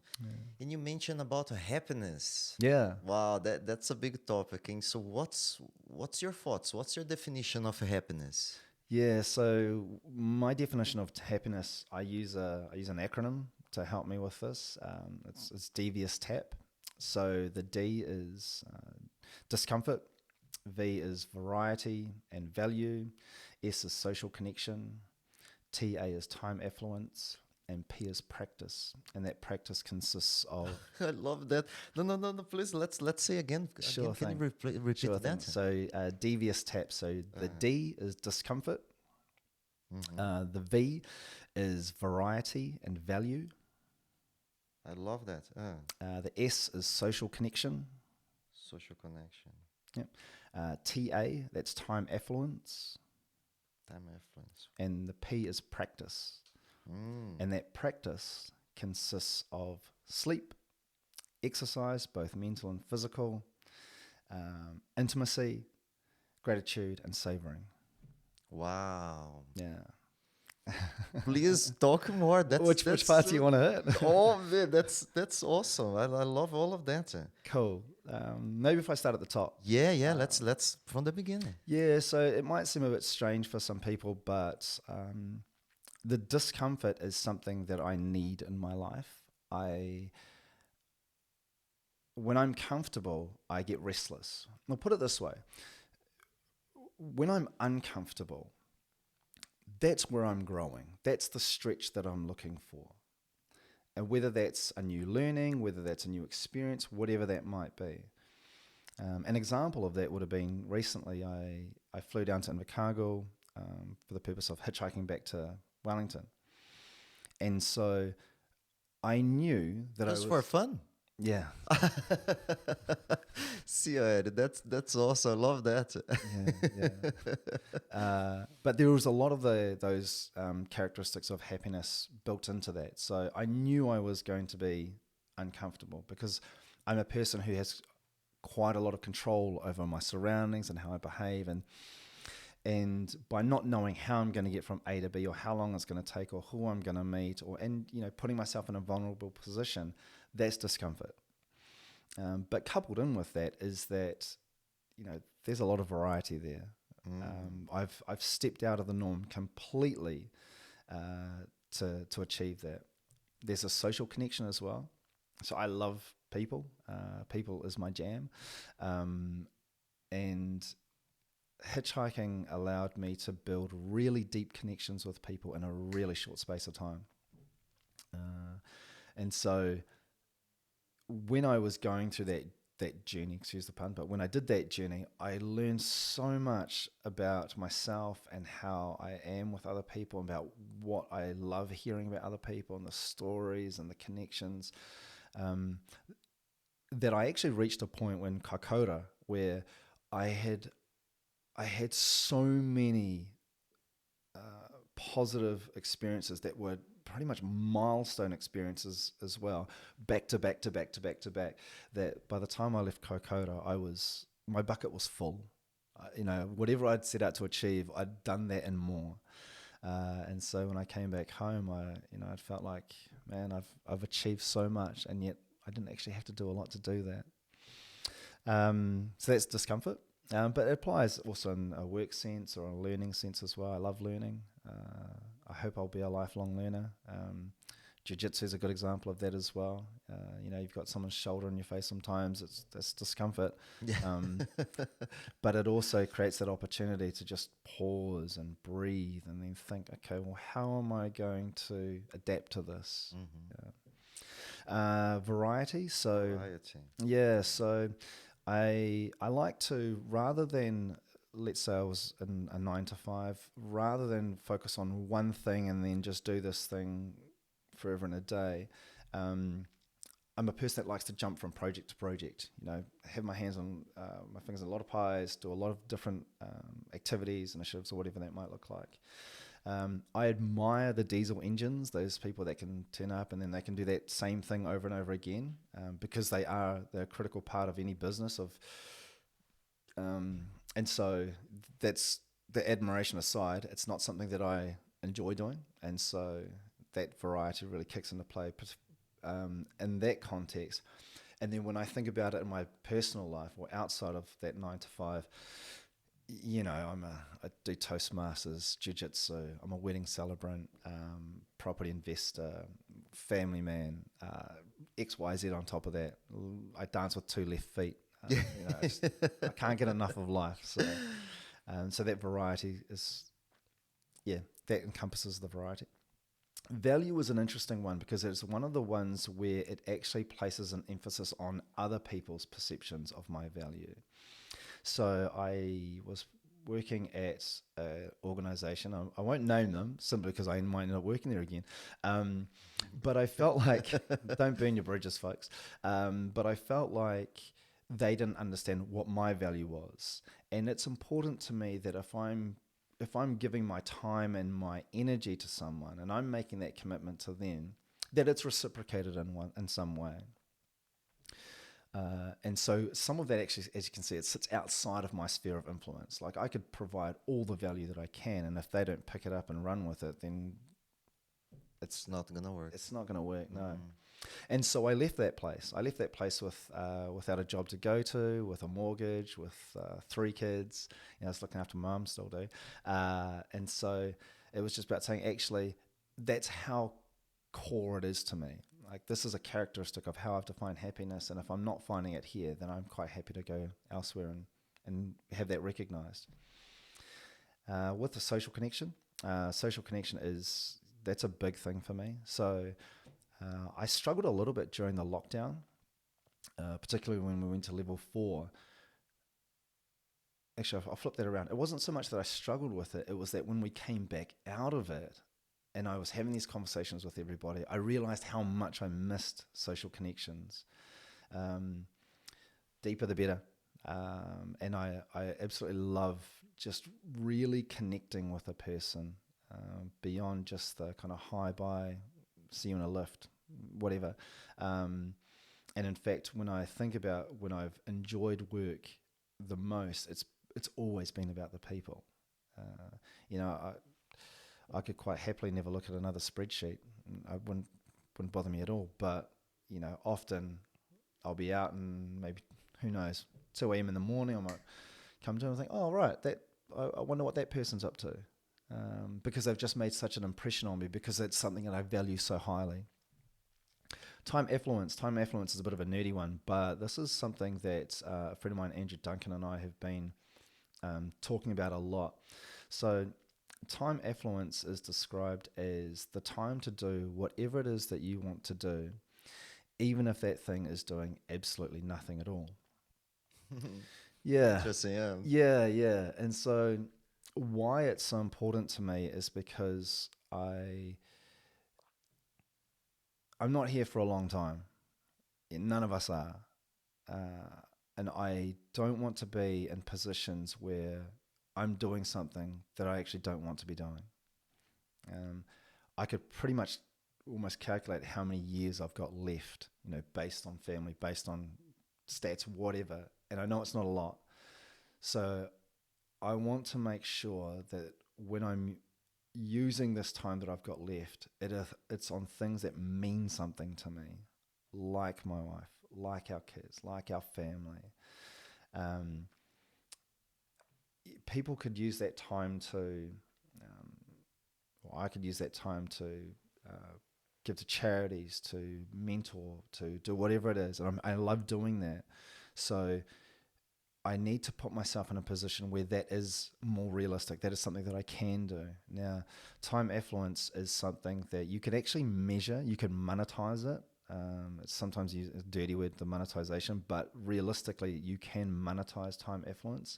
And you mentioned about happiness. Yeah. Wow, that's a big topic. And so what's your thoughts? What's your definition of happiness? Yeah, so my definition of happiness, I use an acronym to help me with this. It's devious tap. So the D is discomfort, V is variety and value, S is social connection, TA is time affluence, and P is practice. And that practice consists of... I love that. No, please, let's say again. Sure Can you thing. repeat Sure that? thing. So devious tap. So the D is discomfort. The V is variety and value. I love that. The S is social connection. Social connection. Yep. TA, that's time affluence. Time affluence. And the P is practice. And that practice consists of sleep, exercise, both mental and physical, intimacy, gratitude, and savoring. Wow. Yeah. Please talk more. Which part do you want to hit? Oh, man, that's awesome. I love all of that. Cool. Maybe if I start at the top. Yeah. Let's from the beginning. Yeah. So it might seem a bit strange for some people, but the discomfort is something that I need in my life. When I'm comfortable, I get restless. I'll put it this way. When I'm uncomfortable, that's where I'm growing. That's the stretch that I'm looking for. And whether that's a new learning, whether that's a new experience, whatever that might be. An example of that would have been recently I flew down to Invercargill for the purpose of hitchhiking back to Wellington. And so I knew that Just for fun? Yeah. See, Eddie, that's awesome. I love that. Yeah. But there was a lot of those characteristics of happiness built into that. So I knew I was going to be uncomfortable because I'm a person who has quite a lot of control over my surroundings and how I behave, and by not knowing how I'm going to get from A to B or how long it's going to take or who I'm going to meet and putting myself in a vulnerable position, that's discomfort. But coupled in with that is that, there's a lot of variety there. I've stepped out of the norm completely to achieve that. There's a social connection as well. So I love people. People is my jam. And hitchhiking allowed me to build really deep connections with people in a really short space of time. And so when I was going through that journey, excuse the pun, but when I did that journey, I learned so much about myself and how I am with other people, about what I love hearing about other people and the stories and the connections, that I actually reached a point when Kakota where I had so many positive experiences that were pretty much milestone experiences as well, back to back, that by the time I left Kokota, my bucket was full. Whatever I'd set out to achieve, I'd done that and more. And so when I came back home, I felt like, man, I've achieved so much, and yet I didn't actually have to do a lot to do that. So that's discomfort. But it applies also in a work sense or a learning sense as well. I love learning. I hope I'll be a lifelong learner. Jiu-Jitsu is a good example of that as well. You've got someone's shoulder in your face sometimes. That's discomfort. Yeah. But it also creates that opportunity to just pause and breathe and then think, okay, well, how am I going to adapt to this? Variety. So Variety. yeah, so I like to, rather than, let's say I was in a 9 to 5, rather than focus on one thing and then just do this thing forever and a day. I'm a person that likes to jump from project to project, have my hands on my fingers in a lot of pies, do a lot of different activities, initiatives, or whatever that might look like. I admire the diesel engines, those people that can turn up and then they can do that same thing over and over again, because they're a critical part of any business and so that's the admiration aside, it's not something that I enjoy doing. And so that variety really kicks into play in that context. And then when I think about it in my personal life or outside of that 9 to 5, I do Toastmasters, Jiu-Jitsu, I'm a wedding celebrant, property investor, family man, XYZ on top of that. I dance with 2 left feet. I can't get enough of life. So that variety that encompasses the variety. Value is an interesting one because it's one of the ones where it actually places an emphasis on other people's perceptions of my value. So I was working at an organization. I won't name them simply because I might end up working there again. But I felt like, don't burn your bridges, folks. But I felt like they didn't understand what my value was. And it's important to me that if I'm giving my time and my energy to someone and I'm making that commitment to them, that it's reciprocated in some way. And so some of that actually, as you can see, it sits outside of my sphere of influence. Like I could provide all the value that I can, and if they don't pick it up and run with it, then It's not gonna work. It's not going to work, no. And so I left that place. I left that place without a job to go to, with a mortgage, with 3 kids. I was looking after mum, still do. And so it was just about saying, actually, that's how core it is to me. Like this is a characteristic of how I've defined happiness. And if I'm not finding it here, then I'm quite happy to go elsewhere and have that recognized. With the social connection that's a big thing for me. So I struggled a little bit during the lockdown, particularly when we went to level 4. Actually, I'll flip that around. It wasn't so much that I struggled with it. It was that when we came back out of it and I was having these conversations with everybody, I realized how much I missed social connections. Deeper the better. And I absolutely love just really connecting with a person beyond just the kind of hi, bye, see you in a lift, whatever. And in fact, when I think about when I've enjoyed work the most, it's always been about the people. I could quite happily never look at another spreadsheet. I wouldn't bother me at all. But often I'll be out and maybe, who knows, 2 a.m. in the morning, I might come to and think, oh right, I wonder what that person's up to. Because they've just made such an impression on me because it's something that I value so highly. Time affluence is a bit of a nerdy one, but this is something that a friend of mine, Andrew Duncan, and I have been talking about a lot. So time affluence is described as the time to do whatever it is that you want to do, even if that thing is doing absolutely nothing at all. Yeah. Interesting, yeah. Yeah. And so why it's so important to me is because I'm not here for a long time. None of us are. And I don't want to be in positions where I'm doing something that I actually don't want to be doing. I could pretty much almost calculate how many years I've got left, based on family, based on stats, whatever. And I know it's not a lot. So I want to make sure that when I'm using this time that I've got left, it's on things that mean something to me, like my wife, like our kids, like our family. People could use that time to, or I could use that time to give to charities, to mentor, to do whatever it is. And I love doing that. So I need to put myself in a position where that is more realistic. That is something that I can do. Now, time affluence is something that you can actually measure. You can monetize it. It's sometimes a dirty word, the monetization, but realistically, you can monetize time affluence.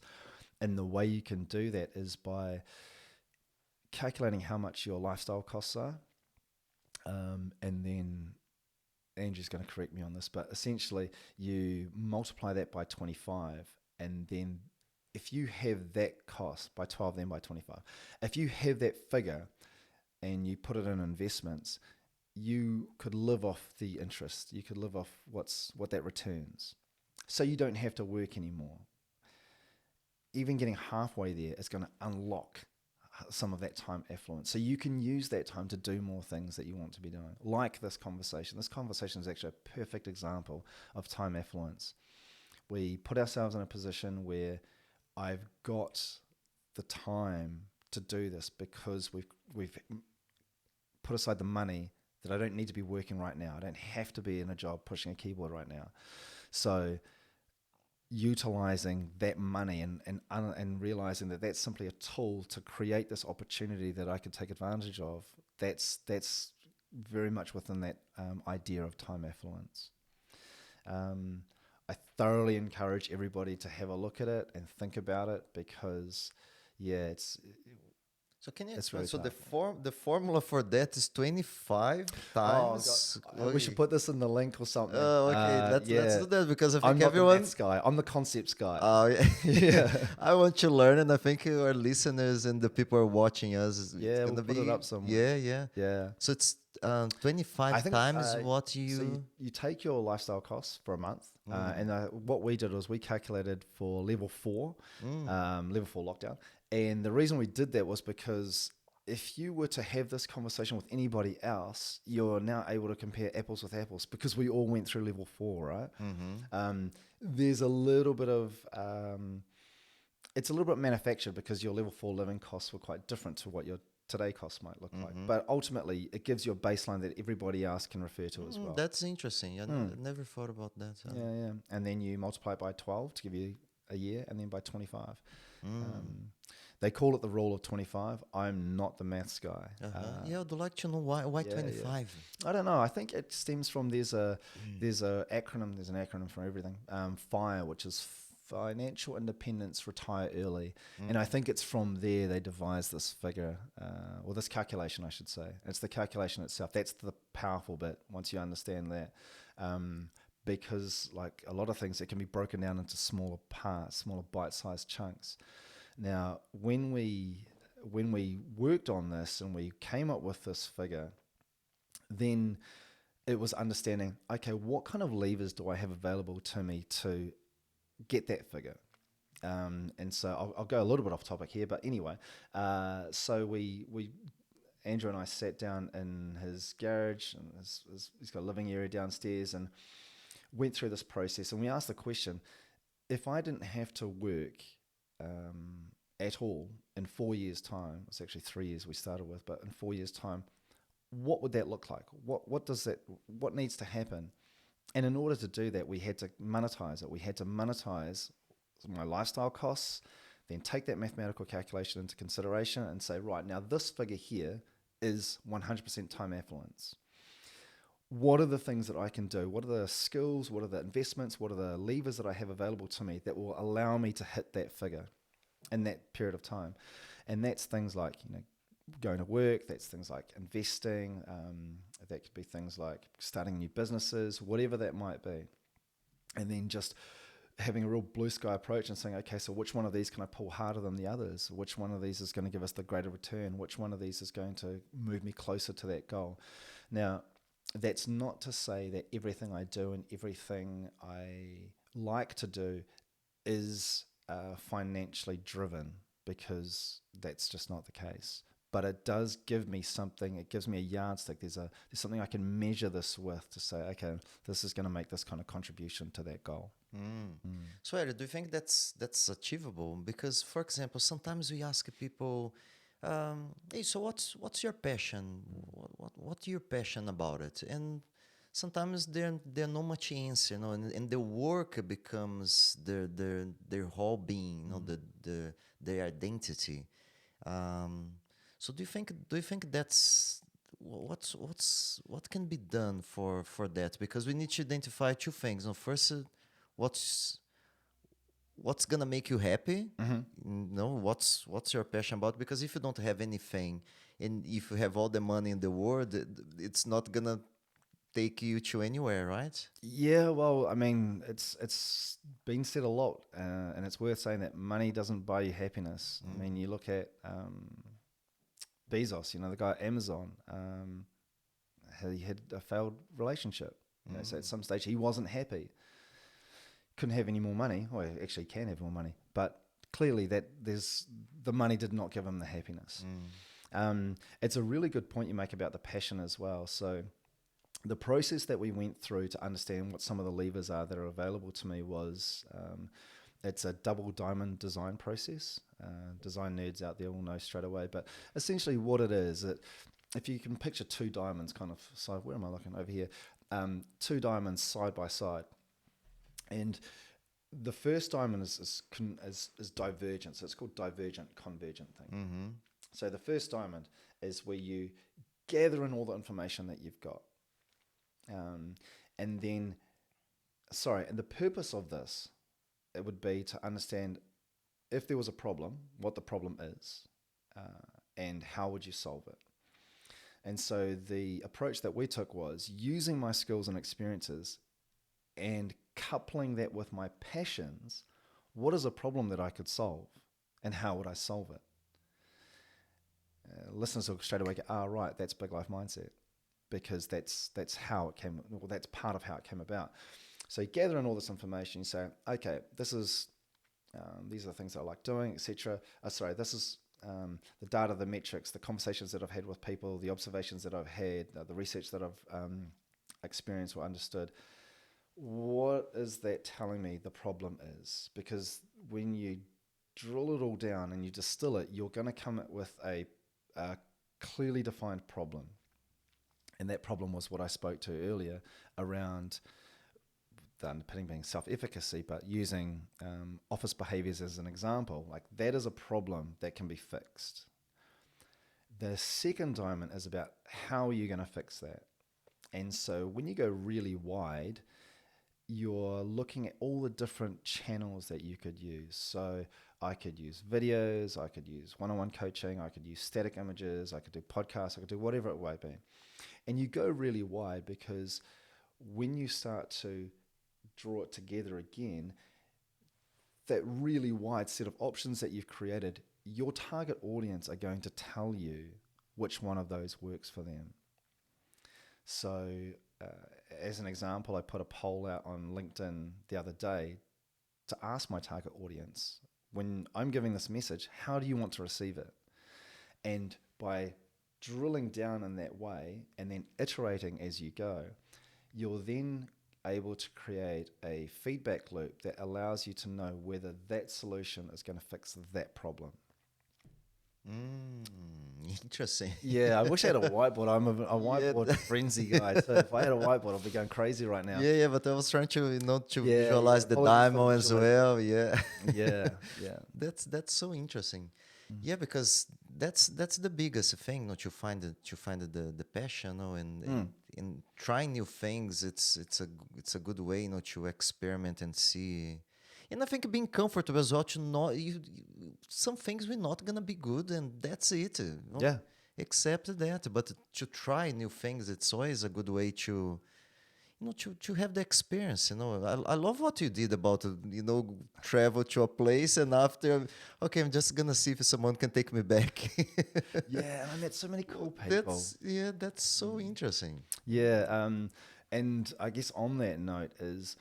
And the way you can do that is by calculating how much your lifestyle costs are. And then Angie's going to correct me on this, but essentially you multiply that by 25. And then if you have that cost by 12, then by 25, if you have that figure and you put it in investments, you could live off the interest. You could live off what that returns. So you don't have to work anymore. Even getting halfway there is going to unlock some of that time affluence. So you can use that time to do more things that you want to be doing, like this conversation. This conversation is actually a perfect example of time affluence. We put ourselves in a position where I've got the time to do this because we've put aside the money that I don't need to be working right now. I don't have to be in a job pushing a keyboard right now. So utilizing that money and realizing that that's simply a tool to create this opportunity that I can take advantage of, that's very much within that idea of time affluence. I thoroughly encourage everybody to have a look at it and think about it because, yeah, So can you it's explain? really So tough. the formula for that is 25 times. Oh, God. We should put this in the link or something. Okay, let's yeah. do that because I I'm think not everyone. the maths guy. I'm the concepts guy. Yeah. Yeah. I want to learn, and I think our listeners and the people who are watching us, it's Yeah, gonna we'll put it be up somewhere. yeah. Yeah. So it's I 25 think times what so. you. You take your lifestyle costs for a month, Mm. and what we did was we calculated for level 4 lockdown. And the reason we did that was because if you were to have this conversation with anybody else, you're now able to compare apples with apples because we all went through level 4, right? Mm-hmm. There's a little bit of it's a little bit manufactured because your level 4 living costs were quite different to what your today costs might look like. But ultimately, it gives you a baseline that everybody else can refer to as well. That's interesting. I never thought about that. Yeah. And then you multiply it by 12 to give you a year, and then by 25. They call it the rule of 25. I'm not the maths guy. Yeah, I'd like to know why yeah, 25. I don't know. I think it stems from there's an acronym for everything. FIRE, which is Financial Independence, Retire Early. And I think it's from there they devised this figure, or this calculation, I should say. It's the calculation itself. That's the powerful bit once you understand that. Because like a lot of things, it can be broken down into smaller parts, smaller bite-sized chunks. Now, when we worked on this and we came up with this figure, then it was understanding, okay, what kind of levers do I have available to me to get that figure? And so I'll go a little bit off topic here, but anyway, so we Andrew and I sat down in his garage, and he's got a living area downstairs, and went through this process, and we asked the question, if I didn't have to work at all in 4 years' time, it's actually 3 years we started with, but in 4 years' time, what would that look like? What needs to happen? And in order to do that, we had to monetize it. We had to monetize my lifestyle costs, then take that mathematical calculation into consideration and say, right, now this figure here is 100% time affluence. What are the things that I can do? What are the skills? What are the investments? What are the levers that I have available to me that will allow me to hit that figure in that period of time? And that's things like, going to work. That's things like investing. That could be things like starting new businesses, whatever that might be. And then just having a real blue sky approach and saying, okay, so which one of these can I pull harder than the others? Which one of these is going to give us the greater return? Which one of these is going to move me closer to that goal? Now, that's not to say that everything I do and everything I like to do is financially driven, because that's just not the case. But it does give me something. It gives me a yardstick. There's something I can measure this with to say, okay, this is going to make this kind of contribution to that goal. So, Eric, do you think that's achievable? Because, for example, sometimes we ask people, Hey, so what's your passion? What your passion about it? And sometimes there no much answer, and the work becomes their whole being, their identity. Um, so do you think that's what can be done for that? Because we need to identify two things. First, what's what's gonna make you happy. What's your passion about? Because if you don't have anything, and if you have all the money in the world, it's not gonna take you to anywhere, right? Yeah, well, I mean, it's been said a lot, and it's worth saying that money doesn't buy you happiness. I mean, you look at Bezos, the guy at Amazon. He had a failed relationship. So at some stage he wasn't happy. Couldn't have any more money. Well, he actually can have more money, but clearly the money did not give him the happiness. It's a really good point you make about the passion as well. So the process that we went through to understand what some of the levers are that are available to me was it's a double diamond design process. Design nerds out there will know straight away, but essentially what it is, if you can picture two diamonds kind of side, where am I looking over here? Two diamonds side by side. And the first diamond is divergent. So it's called divergent, convergent thing. So the first diamond is where you gather in all the information that you've got. And the purpose of this, it would be to understand if there was a problem, what the problem is, and how would you solve it. And so the approach that we took was using my skills and experiences and coupling that with my passions. What is a problem that I could solve, and how would I solve it? Listeners will straight away go, right, that's big life mindset, because that's how it came. Well, that's part of how it came about. So you gather in all this information. You say, okay, this is these are the things I like doing, etc. This is the data, the metrics, the conversations that I've had with people, the observations that I've had, the research that I've experienced or understood. What is that telling me the problem is? Because when you drill it all down and you distill it, you're going to come up with a clearly defined problem. And that problem was what I spoke to earlier around the underpinning being self-efficacy, but using office behaviors as an example. Like, that is a problem that can be fixed. The second diamond is about how are you going to fix that? And so when you go really wide, you're looking at all the different channels that you could use. So I could use videos, I could use one-on-one coaching, I could use static images, I could do podcasts, I could do whatever it might be. And you go really wide, because when you start to draw it together again, that really wide set of options that you've created, your target audience are going to tell you which one of those works for them. So as an example, I put a poll out on LinkedIn the other day to ask my target audience, when I'm giving this message, how do you want to receive it? And by drilling down in that way and then iterating as you go, you're then able to create a feedback loop that allows you to know whether that solution is going to fix that problem. Interesting. Yeah, I wish I had a whiteboard. I'm a whiteboard frenzy guy. So if I had a whiteboard, I'd be going crazy right now. Yeah, but I was trying to visualize the diamond as well. Yeah. Yeah. That's so interesting. Yeah, because that's the biggest thing, to find the passion, and in trying new things. It's a good way, to experiment and see. And I think being comfortable as well to know some things we're not gonna be good, and that's it. Yeah. Accept that, but to try new things, it's always a good way to to have the experience. I love what you did about travel to a place, and after, okay, I'm just gonna see if someone can take me back. Yeah, and I met so many cool people. That's so interesting. Yeah, and I guess on that note is,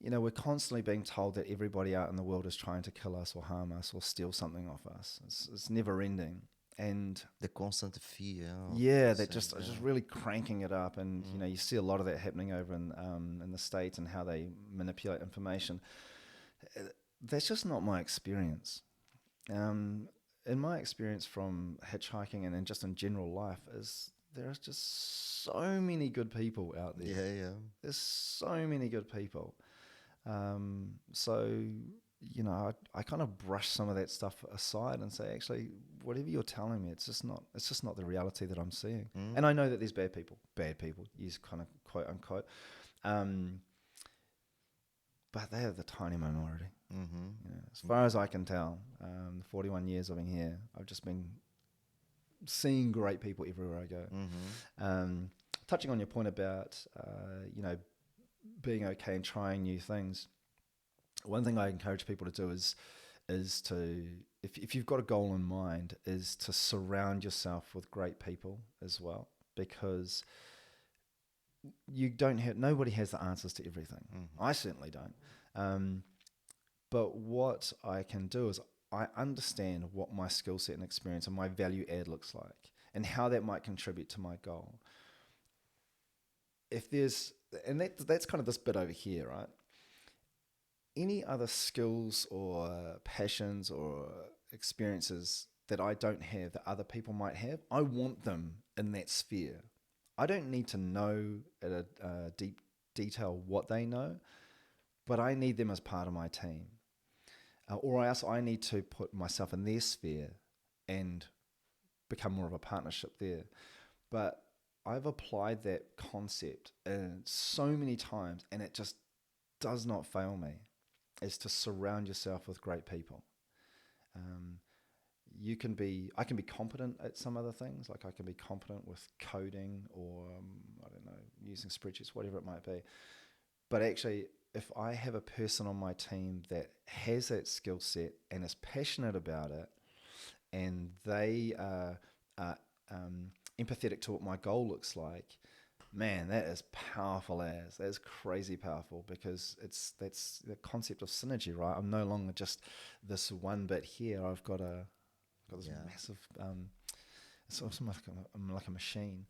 we're constantly being told that everybody out in the world is trying to kill us or harm us or steal something off us. It's never ending. And the constant fear. That just really cranking it up, and you see a lot of that happening over in the States and how they manipulate information. That's just not my experience. in my experience from hitchhiking and just in general life is there's just so many good people out there. Yeah. There's so many good people. So, I kind of brush some of that stuff aside and say, actually, whatever you're telling me, it's just not the reality that I'm seeing. And I know that there's bad people, use kind of quote unquote. But they are the tiny minority. As far as I can tell, the 41 years I've been here, I've just been seeing great people everywhere I go. Touching on your point about, being okay and trying new things, one thing I encourage people to do is to, if you've got a goal in mind, is to surround yourself with great people as well, because nobody has the answers to everything. I certainly don't. But what I can do is I understand what my skill set and experience and my value add looks like and how that might contribute to my goal. That's kind of this bit over here, right? Any other skills or passions or experiences that I don't have that other people might have, I want them in that sphere. I don't need to know at a deep detail what they know, but I need them as part of my team. Or else I need to put myself in their sphere and become more of a partnership there. But I've applied that concept so many times, and it just does not fail me, is to surround yourself with great people. I can be competent at some other things, like I can be competent with coding or, I don't know, using spreadsheets, whatever it might be. But actually, if I have a person on my team that has that skill set and is passionate about it, and they are empathetic to what my goal looks like, man, that is powerful as. That is crazy powerful, because that's the concept of synergy, right? I'm no longer just this one bit here. I've got this massive, it's also like a machine.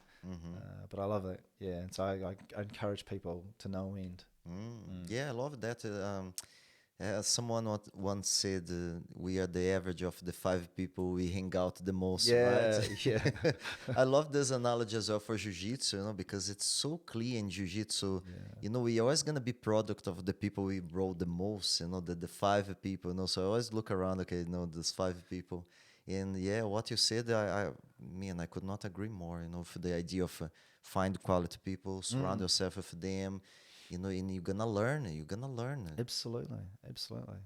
But I love it. Yeah, and so I encourage people to no end. Yeah, I love that. Someone once said, we are the average of the 5 people we hang out the most, right? Yeah. I love this analogy as well for Jiu-Jitsu, because it's so clear in Jiu-Jitsu. We always going to be product of the people we roll the most, the 5 people, so I always look around, okay, these 5 people. And yeah, what you said, I could not agree more, for the idea of find quality people, surround yourself with them, and you're gonna learn. Absolutely.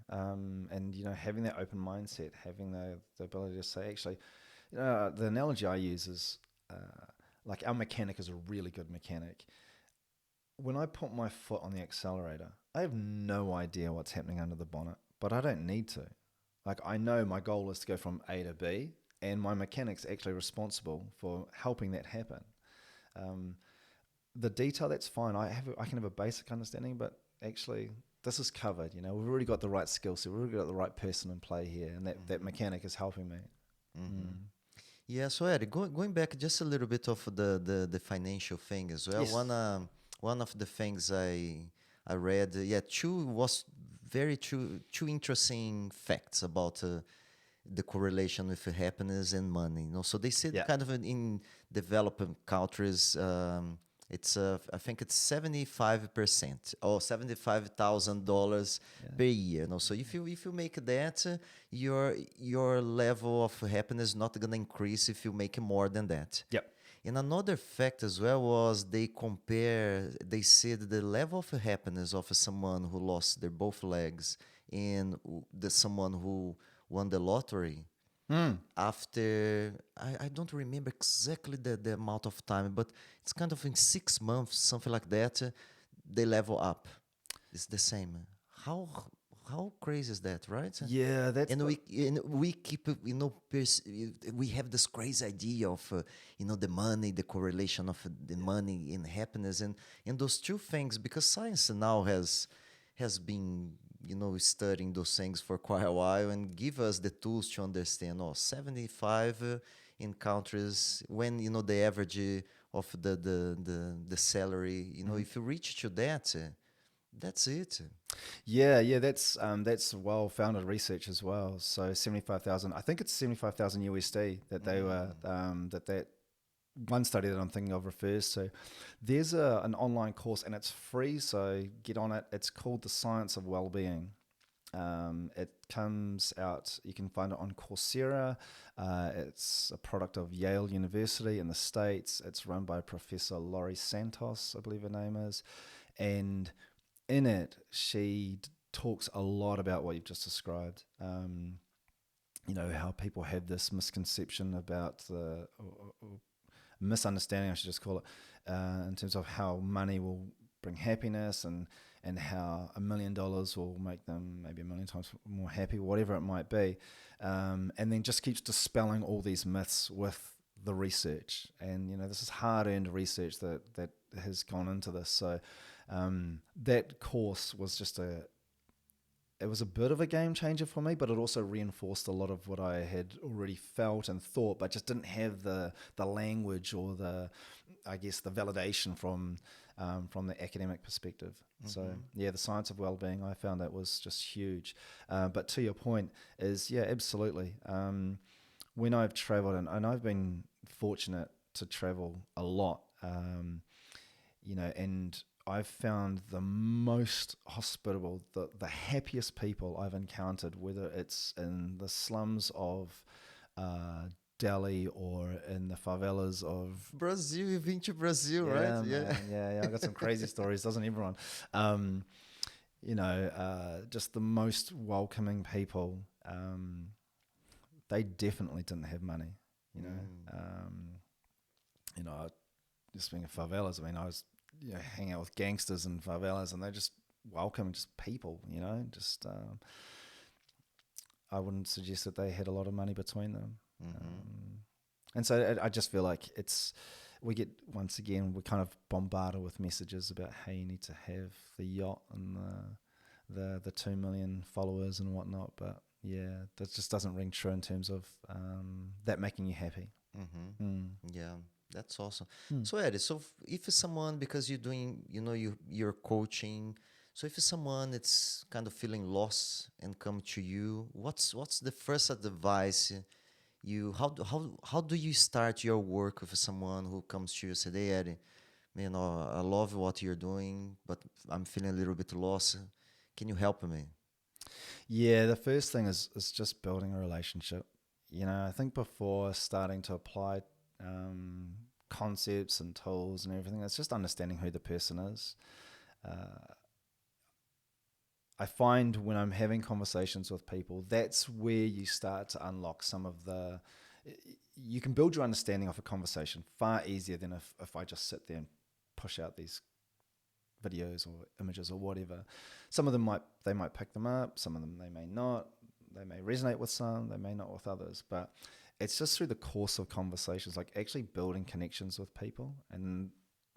And having that open mindset, having the ability to say, actually, the analogy I use is like our mechanic is a really good mechanic. When I put my foot on the accelerator, I have no idea what's happening under the bonnet, but I don't need to. Like, I know my goal is to go from A to B, and my mechanic's actually responsible for helping that happen. The detail, that's fine. I can have a basic understanding, but actually this is covered. We've already got the right skill set. We've already got the right person in play here, and that mechanic is helping me. Yeah. So Eddie, going back just a little bit of the financial thing as well. Yes. One of the things I read, two interesting facts about the correlation with happiness and money. So they said kind of in developing countries. It's I think it's 75% or $75,000 per year. So if you make that, your level of happiness is not gonna increase if you make more than that. Yep. And another fact as well was they said the level of happiness of someone who lost their both legs and someone who won the lottery. After, I don't remember exactly the amount of time, but it's kind of in 6 months, something like that, they level up. It's the same. How crazy is that, right? Yeah, we keep, we have this crazy idea of, the money, the correlation of the money and happiness, and those two things, because science now has been studying those things for quite a while and give us the tools to understand. 75 in countries when the average of the salary. If you reach to that, That's it. Yeah, that's well-founded research as well. So 75,000, I think it's 75,000 USD that they were that one study that I'm thinking of refers to. There's an online course and it's free, so get on it. It's called The Science of Wellbeing. It comes out, you can find it on Coursera. It's a product of Yale University in the States. It's run by Professor Laurie Santos, I believe her name is. And in it, she talks a lot about what you've just described. How people have this misconception about or misunderstanding, I should just call it, in terms of how money will bring happiness and how $1 million will make them maybe 1 million times more happy, whatever it might be, and then just keeps dispelling all these myths with the research. And this is hard-earned research that has gone into this. So that course was it was a bit of a game changer for me, but it also reinforced a lot of what I had already felt and thought, but just didn't have the language or the validation from the academic perspective. Mm-hmm. So yeah, The Science of Wellbeing, I found that was just huge. But to your point is, yeah, absolutely. When I've traveled, and I've been fortunate to travel a lot, and I've found the most hospitable, the happiest people I've encountered, whether it's in the slums of Delhi or in the favelas of Brazil. You've been to Brazil, yeah, right? Man, yeah. I got some crazy stories, doesn't everyone? Just the most welcoming people. They definitely didn't have money. Just being in favelas. I mean, I was hanging out with gangsters in favelas, and they're just welcome, just people. I wouldn't suggest that they had a lot of money between them. Mm-hmm. And so I just feel like we're kind of bombarded with messages about how you need to have the yacht and the 2 million followers and whatnot. But yeah, that just doesn't ring true in terms of that making you happy. Mm-hmm. Mm. Yeah, that's awesome. So Eddie, if someone, because you're doing, you're coaching, so if someone it's kind of feeling lost and come to you, what's the first advice how do you start your work with someone who comes to you and say, hey Eddie, I love what you're doing, but I'm feeling a little bit lost. Can you help me? Yeah, the first thing is just building a relationship. I think before starting to apply concepts and tools and everything, it's just understanding who the person is. I find when I'm having conversations with people, that's where you start to unlock some of you can build your understanding of a conversation far easier than if I just sit there and push out these videos or images or whatever. Some of them they might pick them up, some of them they may not. They may resonate with some, they may not with others, but it's just through the course of conversations, like actually building connections with people. And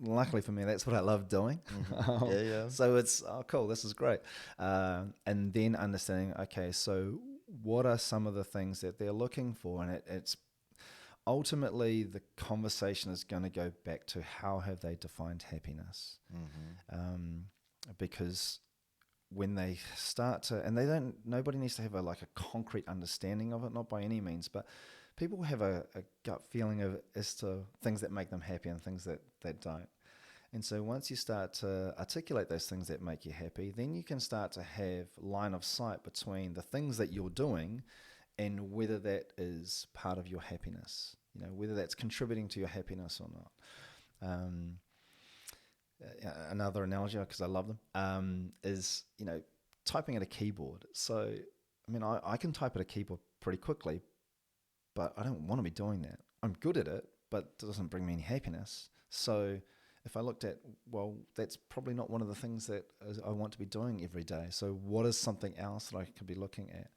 luckily for me, that's what I love doing. Mm-hmm. Yeah. So it's, cool, this is great. And then understanding, okay, so what are some of the things that they're looking for? And it's ultimately the conversation is going to go back to how have they defined happiness? Mm-hmm. Because when they start to, and nobody needs to have a concrete understanding of it, not by any means, but people have a gut feeling as to things that make them happy and things that don't. And so once you start to articulate those things that make you happy, then you can start to have line of sight between the things that you're doing and whether that is part of your happiness, whether that's contributing to your happiness or not. Another analogy, because I love them, is, typing at a keyboard. So, I mean, I can type at a keyboard pretty quickly, but I don't want to be doing that. I'm good at it, but it doesn't bring me any happiness. So if I looked at, well, that's probably not one of the things that I want to be doing every day. So what is something else that I could be looking at?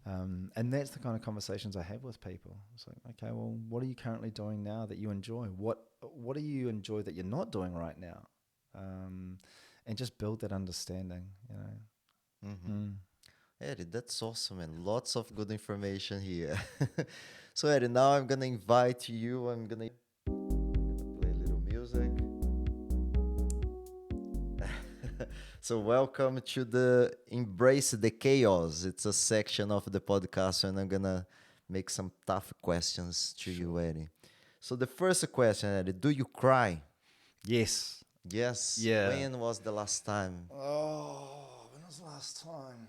And that's the kind of conversations I have with people. It's like, okay, well, what are you currently doing now that you enjoy? What do you enjoy that you're not doing right now? And just build that understanding, Mm-hmm. Eddie, that's awesome, and lots of good information here. So Eddie, now I'm gonna invite you. I'm gonna play a little music. So welcome to the Embrace the Chaos. It's a section of the podcast and I'm gonna make some tough questions to you, Eddie. So the first question, Eddie, do you cry? Yes. Yes. Yeah. When was the last time? Oh, when was the last time?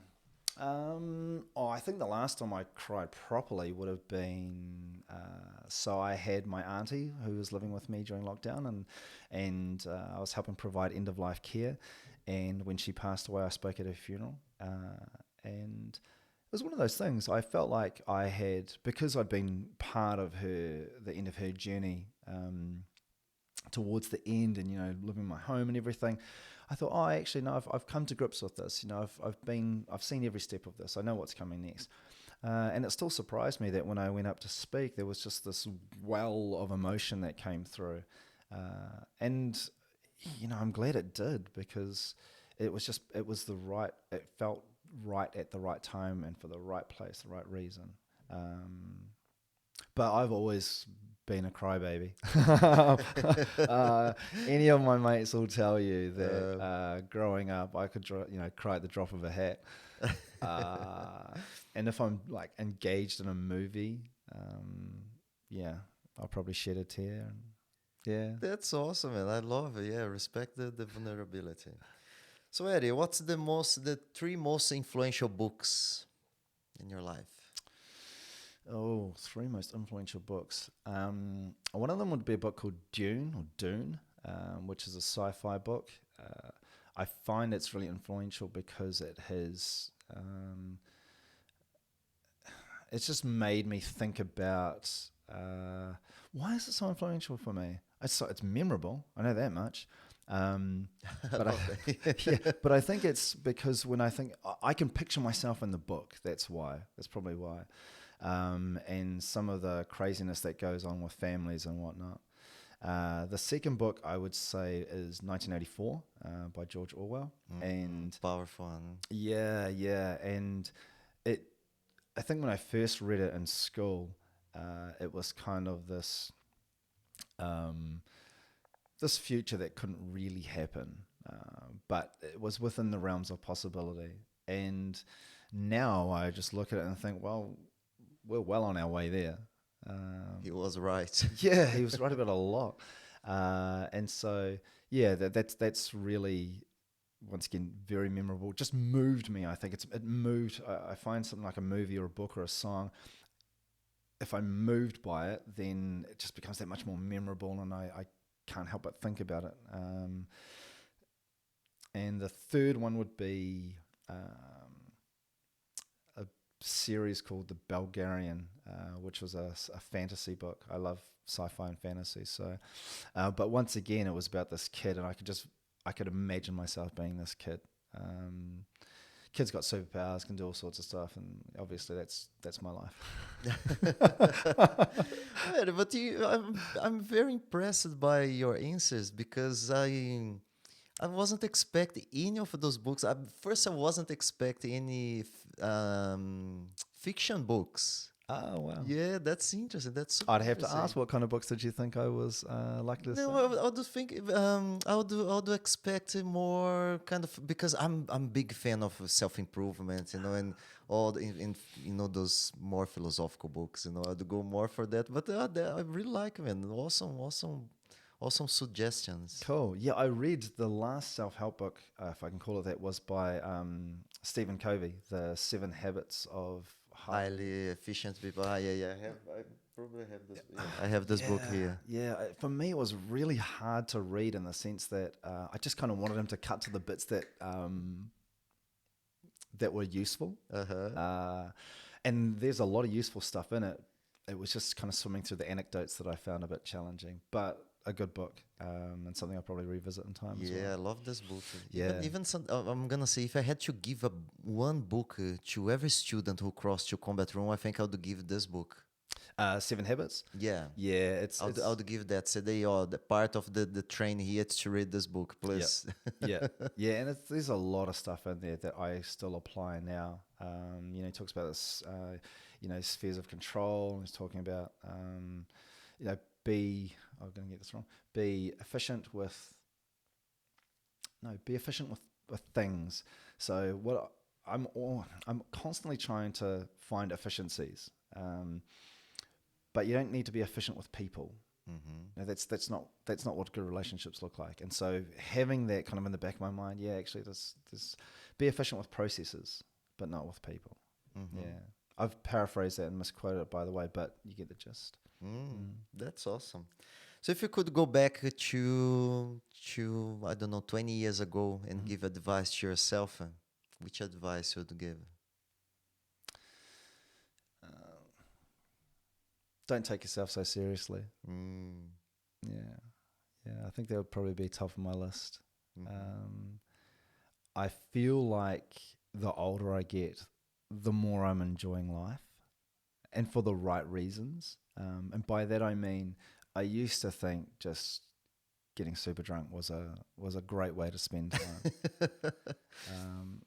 I think the last time I cried properly would have been. So I had my auntie who was living with me during lockdown, and I was helping provide end of life care. And when she passed away, I spoke at her funeral, and it was one of those things. I felt like I had, because I'd been part of the end of her journey. Towards the end, and living in my home and everything, I thought, oh, actually no, I've come to grips with this. I've seen every step of this. I know what's coming next. And it still surprised me that when I went up to speak, there was just this well of emotion that came through. And I'm glad it did, because it felt right at the right time and for the right place, the right reason. But I've always been a crybaby. Any of my mates will tell you that growing up, I could cry at the drop of a hat. And if I'm like engaged in a movie, I'll probably shed a tear. And, yeah, That's awesome, man. I love it. Yeah, respect the vulnerability. So Eddie, what's the three most influential books in your life? Oh, three most influential books. One of them would be a book called Dune, which is a sci-fi book. I find it's really influential because it's just made me think about why is it so influential for me? It's memorable. I know that much. But but I think it's because when I can picture myself in the book. That's why. That's probably why. And some of the craziness that goes on with families and whatnot. The second book I would say is 1984 by George Orwell, and Powerful one. yeah, and I think when I first read it in school, it was kind of this future that couldn't really happen, but it was within the realms of possibility. And now I just look at it and think, well, we're well on our way there. He was right. Yeah, he was right about a lot. And so, yeah, that's really, once again, very memorable. Just moved me. I think it moved. I find something like a movie or a book or a song. If I'm moved by it, then it just becomes that much more memorable, and I can't help but think about it. And the third one would be a series called The Bulgarian, which was a fantasy book. I love sci-fi and fantasy. So, but once again, it was about this kid, and I could imagine myself being this kid. Kid's got superpowers, can do all sorts of stuff, and obviously that's my life. Right, but I'm very impressed by your answers because I wasn't expecting any of those books. First, I wasn't expecting any fiction books. Oh, wow. Yeah, that's interesting. That's super I'd have to interesting. ask, what kind of books did you think I was likely to say? No, I would think I would expect more kind of because I'm big fan of self improvement, and all those more philosophical books, I'd go more for that. But I really like man, awesome suggestions. Cool. Yeah, I read the last self-help book, if I can call it that, was by Stephen Covey, The 7 Habits of Highly efficient people. Yeah. I probably have this. Yeah, I have this book here. Yeah, for me, it was really hard to read in the sense that I just kind of wanted him to cut to the bits that were useful. And there's a lot of useful stuff in it. It was just kind of swimming through the anecdotes that I found a bit challenging, but a good book, and something I'll probably revisit in time as well. Yeah, I love this book. Yeah. Even some, I'm gonna say if I had to give one book to every student who crossed to combat room, I think I would give this book. 7 Habits. Yeah. Yeah, I would give that. Say the part of the train here to read this book, please. Yeah, and there's a lot of stuff in there that I still apply now. He talks about this, spheres of control. He's talking about, I'm going to get this wrong. Be efficient with things. So I'm constantly trying to find efficiencies, but you don't need to be efficient with people. No, that's not what good relationships look like. And so having that kind of in the back of my mind, actually, this be efficient with processes, but not with people. Yeah, I've paraphrased that and misquoted it, by the way, but you get the gist. That's awesome. So if you could go back to I don't know 20 years ago and give advice to yourself, which advice would you give? Don't take yourself so seriously. Yeah, I think that would probably be top of my list. I feel like the older I get, the more I'm enjoying life, and for the right reasons. And by that I mean, I used to think just getting super drunk was a great way to spend time.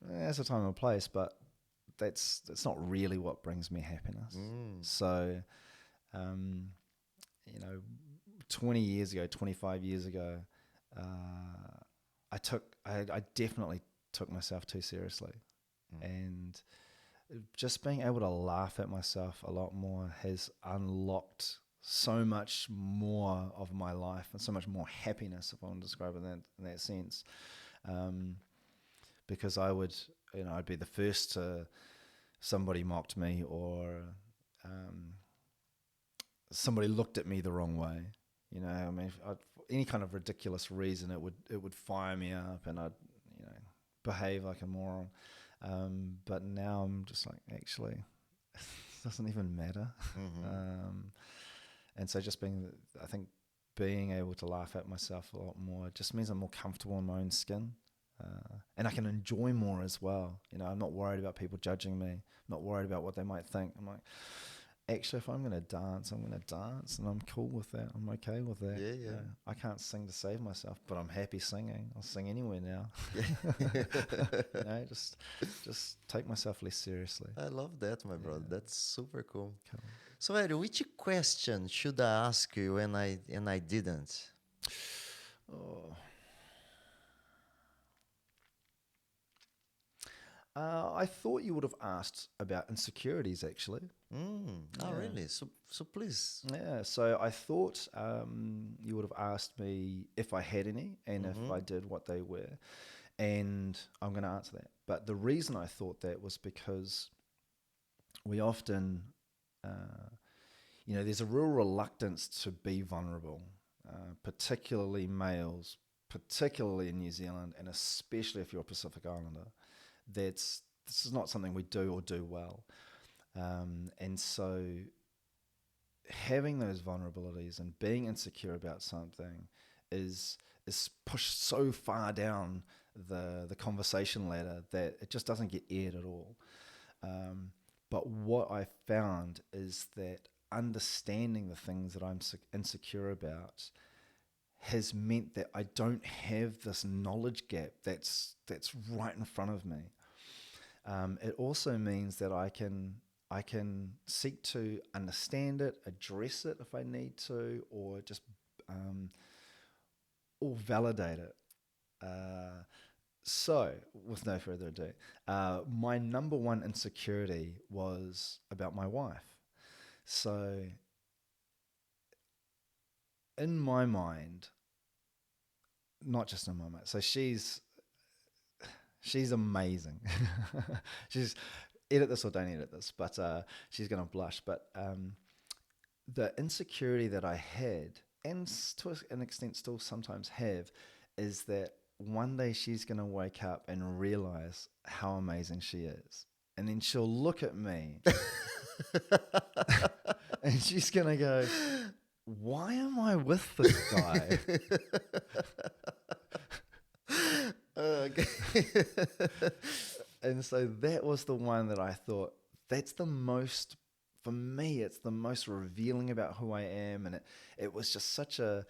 There's a time and a place, but that's not really what brings me happiness. So, 20 years ago, 25 years ago, I definitely took myself too seriously. And just being able to laugh at myself a lot more has unlocked so much more of my life and so much more happiness, if I want to describe it in that sense. Because I would, I'd be the first to, somebody mocked me or somebody looked at me the wrong way. I mean, any kind of ridiculous reason, it would fire me up, and I'd behave like a moron. But now I'm just like, actually, it doesn't even matter. And so just being able to laugh at myself a lot more just means I'm more comfortable in my own skin. And I can enjoy more as well. I'm not worried about people judging me. I'm not worried about what they might think. I'm like, actually, if I'm going to dance, I'm going to dance, and I'm cool with that. I'm okay with that. Yeah. I can't sing to save myself, but I'm happy singing. I'll sing anywhere now. Just take myself less seriously. I love that, my brother. That's super cool. So, Eddie, which question should I ask you and I didn't? I thought you would have asked about insecurities, actually. Oh, really? So please. Yeah, so I thought you would have asked me if I had any, and if I did, what they were. And I'm going to answer that. But the reason I thought that was because we often, there's a real reluctance to be vulnerable, particularly males, particularly in New Zealand, and especially if you're a Pacific Islander. This is not something we do or do well. And so having those vulnerabilities and being insecure about something is pushed so far down the conversation ladder that it just doesn't get aired at all. But what I found is that understanding the things that I'm insecure about has meant that I don't have this knowledge gap that's right in front of me. It also means that I can seek to understand it, address it if I need to, or just or validate it. So, with no further ado, my number one insecurity was about my wife. So, in my mind, not just in my mind, so she's amazing. She's, edit this or don't edit this, but she's going to blush. But the insecurity that I had, and to an extent still sometimes have, is that one day she's going to wake up and realize how amazing she is. And then she'll look at me and she's going to go, why am I with this guy? Okay. And so that was the one that I thought, that's the most, for me, it's the most revealing about who I am. And it was just such a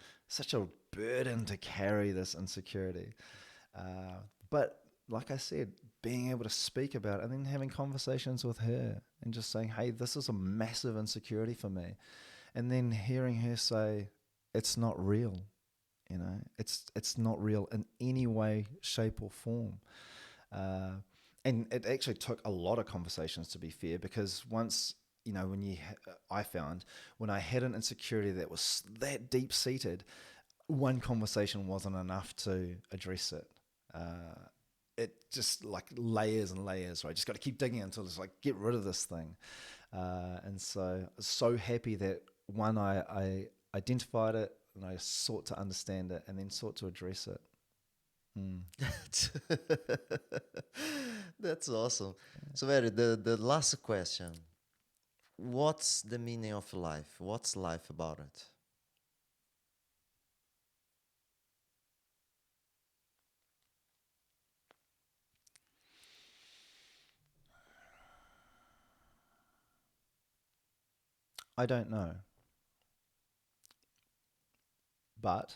burden to carry, this insecurity. But like I said, being able to speak about it and then having conversations with her and just saying, hey, this is a massive insecurity for me. And then hearing her say, it's not real. You know, it's not real in any way, shape, or form. And it actually took a lot of conversations, to be fair, because once, you know, I found when I had an insecurity that was that deep seated, one conversation wasn't enough to address it. It just like layers and layers, right? I just got to keep digging until it's like, get rid of this thing. And so happy that one, I identified it and I sought to understand it and then sought to address it. That's awesome. So, Eddie, the last question. What's the meaning of life? What's life about it? I don't know, but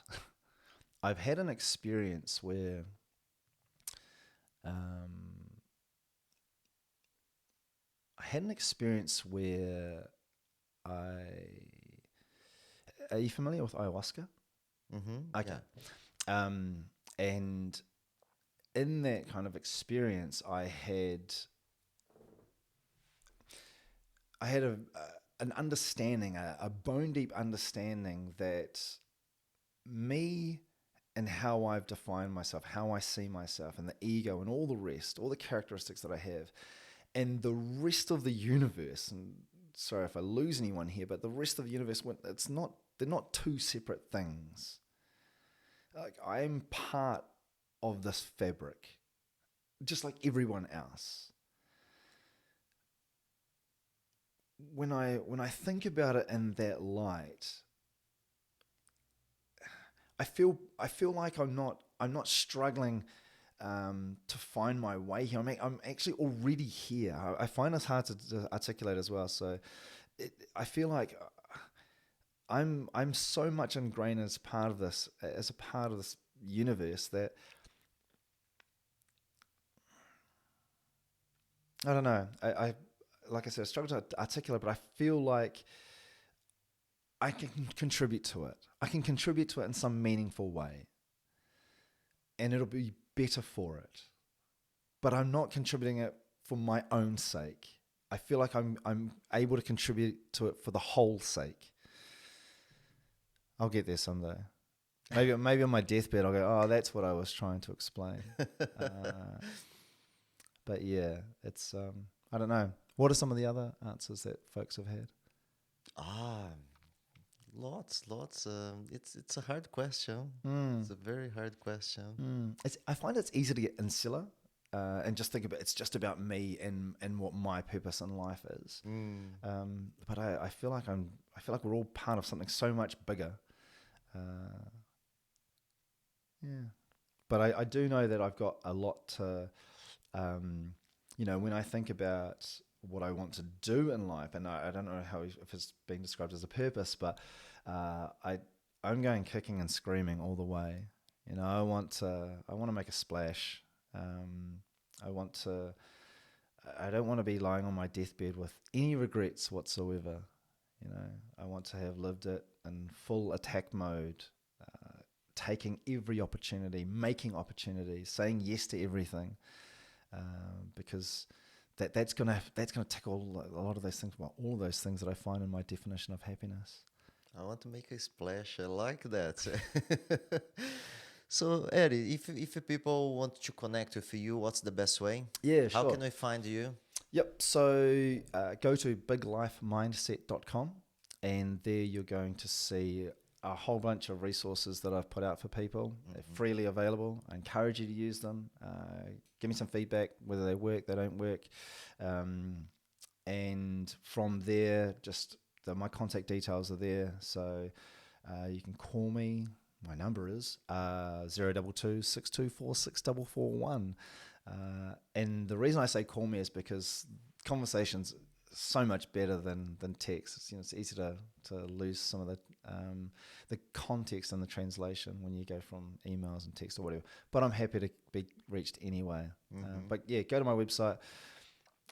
I've had an experience where um, I. Are you familiar with ayahuasca? Mm-hmm. Okay. Yeah. And in that kind of experience, I had an understanding, a bone deep understanding that me and how I've defined myself, how I see myself, and the ego and all the rest, all the characteristics that I have, and the rest of the universe. And sorry if I lose anyone here, but the rest of the universe, they're not two separate things. Like, I'm part of this fabric, just like everyone else. When I think about it in that light, I feel like I'm not struggling to find my way here. I'm actually already here. I find this hard to articulate as well. So I feel like I'm so much ingrained as a part of this universe, that I don't know. I like I said, I struggle to articulate, but I feel like I can contribute to it. I can contribute to it in some meaningful way, and it'll be better for it. But I'm not contributing it for my own sake. I feel like I'm able to contribute to it for the whole sake. I'll get there someday. Maybe on my deathbed I'll go, oh, that's what I was trying to explain. But yeah, it's I don't know. What are some of the other answers that folks have had? Ah, lots. It's a hard question. It's a very hard question. I find it's easy to get insular and just think about it's just about me and what my purpose in life is. But I feel like we're all part of something so much bigger. Yeah. But I do know that I've got a lot to, when I think about what I want to do in life, and I don't know if it's being described as a purpose, but I'm going kicking and screaming all the way. I want to make a splash. I don't want to be lying on my deathbed with any regrets whatsoever. I want to have lived it in full attack mode, taking every opportunity, making opportunities, saying yes to everything, because that's gonna tickle a lot of those things. Well, all of those things that I find in my definition of happiness. I want to make a splash. I like that. So, Eddie, if people want to connect with you, what's the best way? Yeah, How sure. can we find you? Yep. So go to biglifemindset.com, and there you're going to see a whole bunch of resources that I've put out for people. They're freely available. I encourage you to use them. Give me some feedback, whether they work, they don't work. And from there, my contact details are there. So you can call me. My number is 022 624 6441. And the reason I say call me is because conversation's so much better than text. It's easy to lose some of the context and the translation when you go from emails and text or whatever. But I'm happy to be reached anyway. But yeah, go to my website.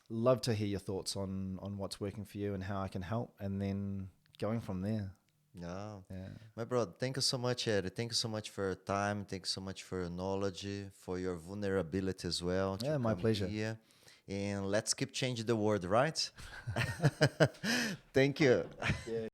Love to hear your thoughts on what's working for you and how I can help, and then going from there. No. Yeah. My brother, thank you so much, Eddie. Thank you so much for your time. Thank you so much for your knowledge, for your vulnerability as well to Yeah, my come pleasure. here. And let's keep changing the world, right? Thank you. Yeah.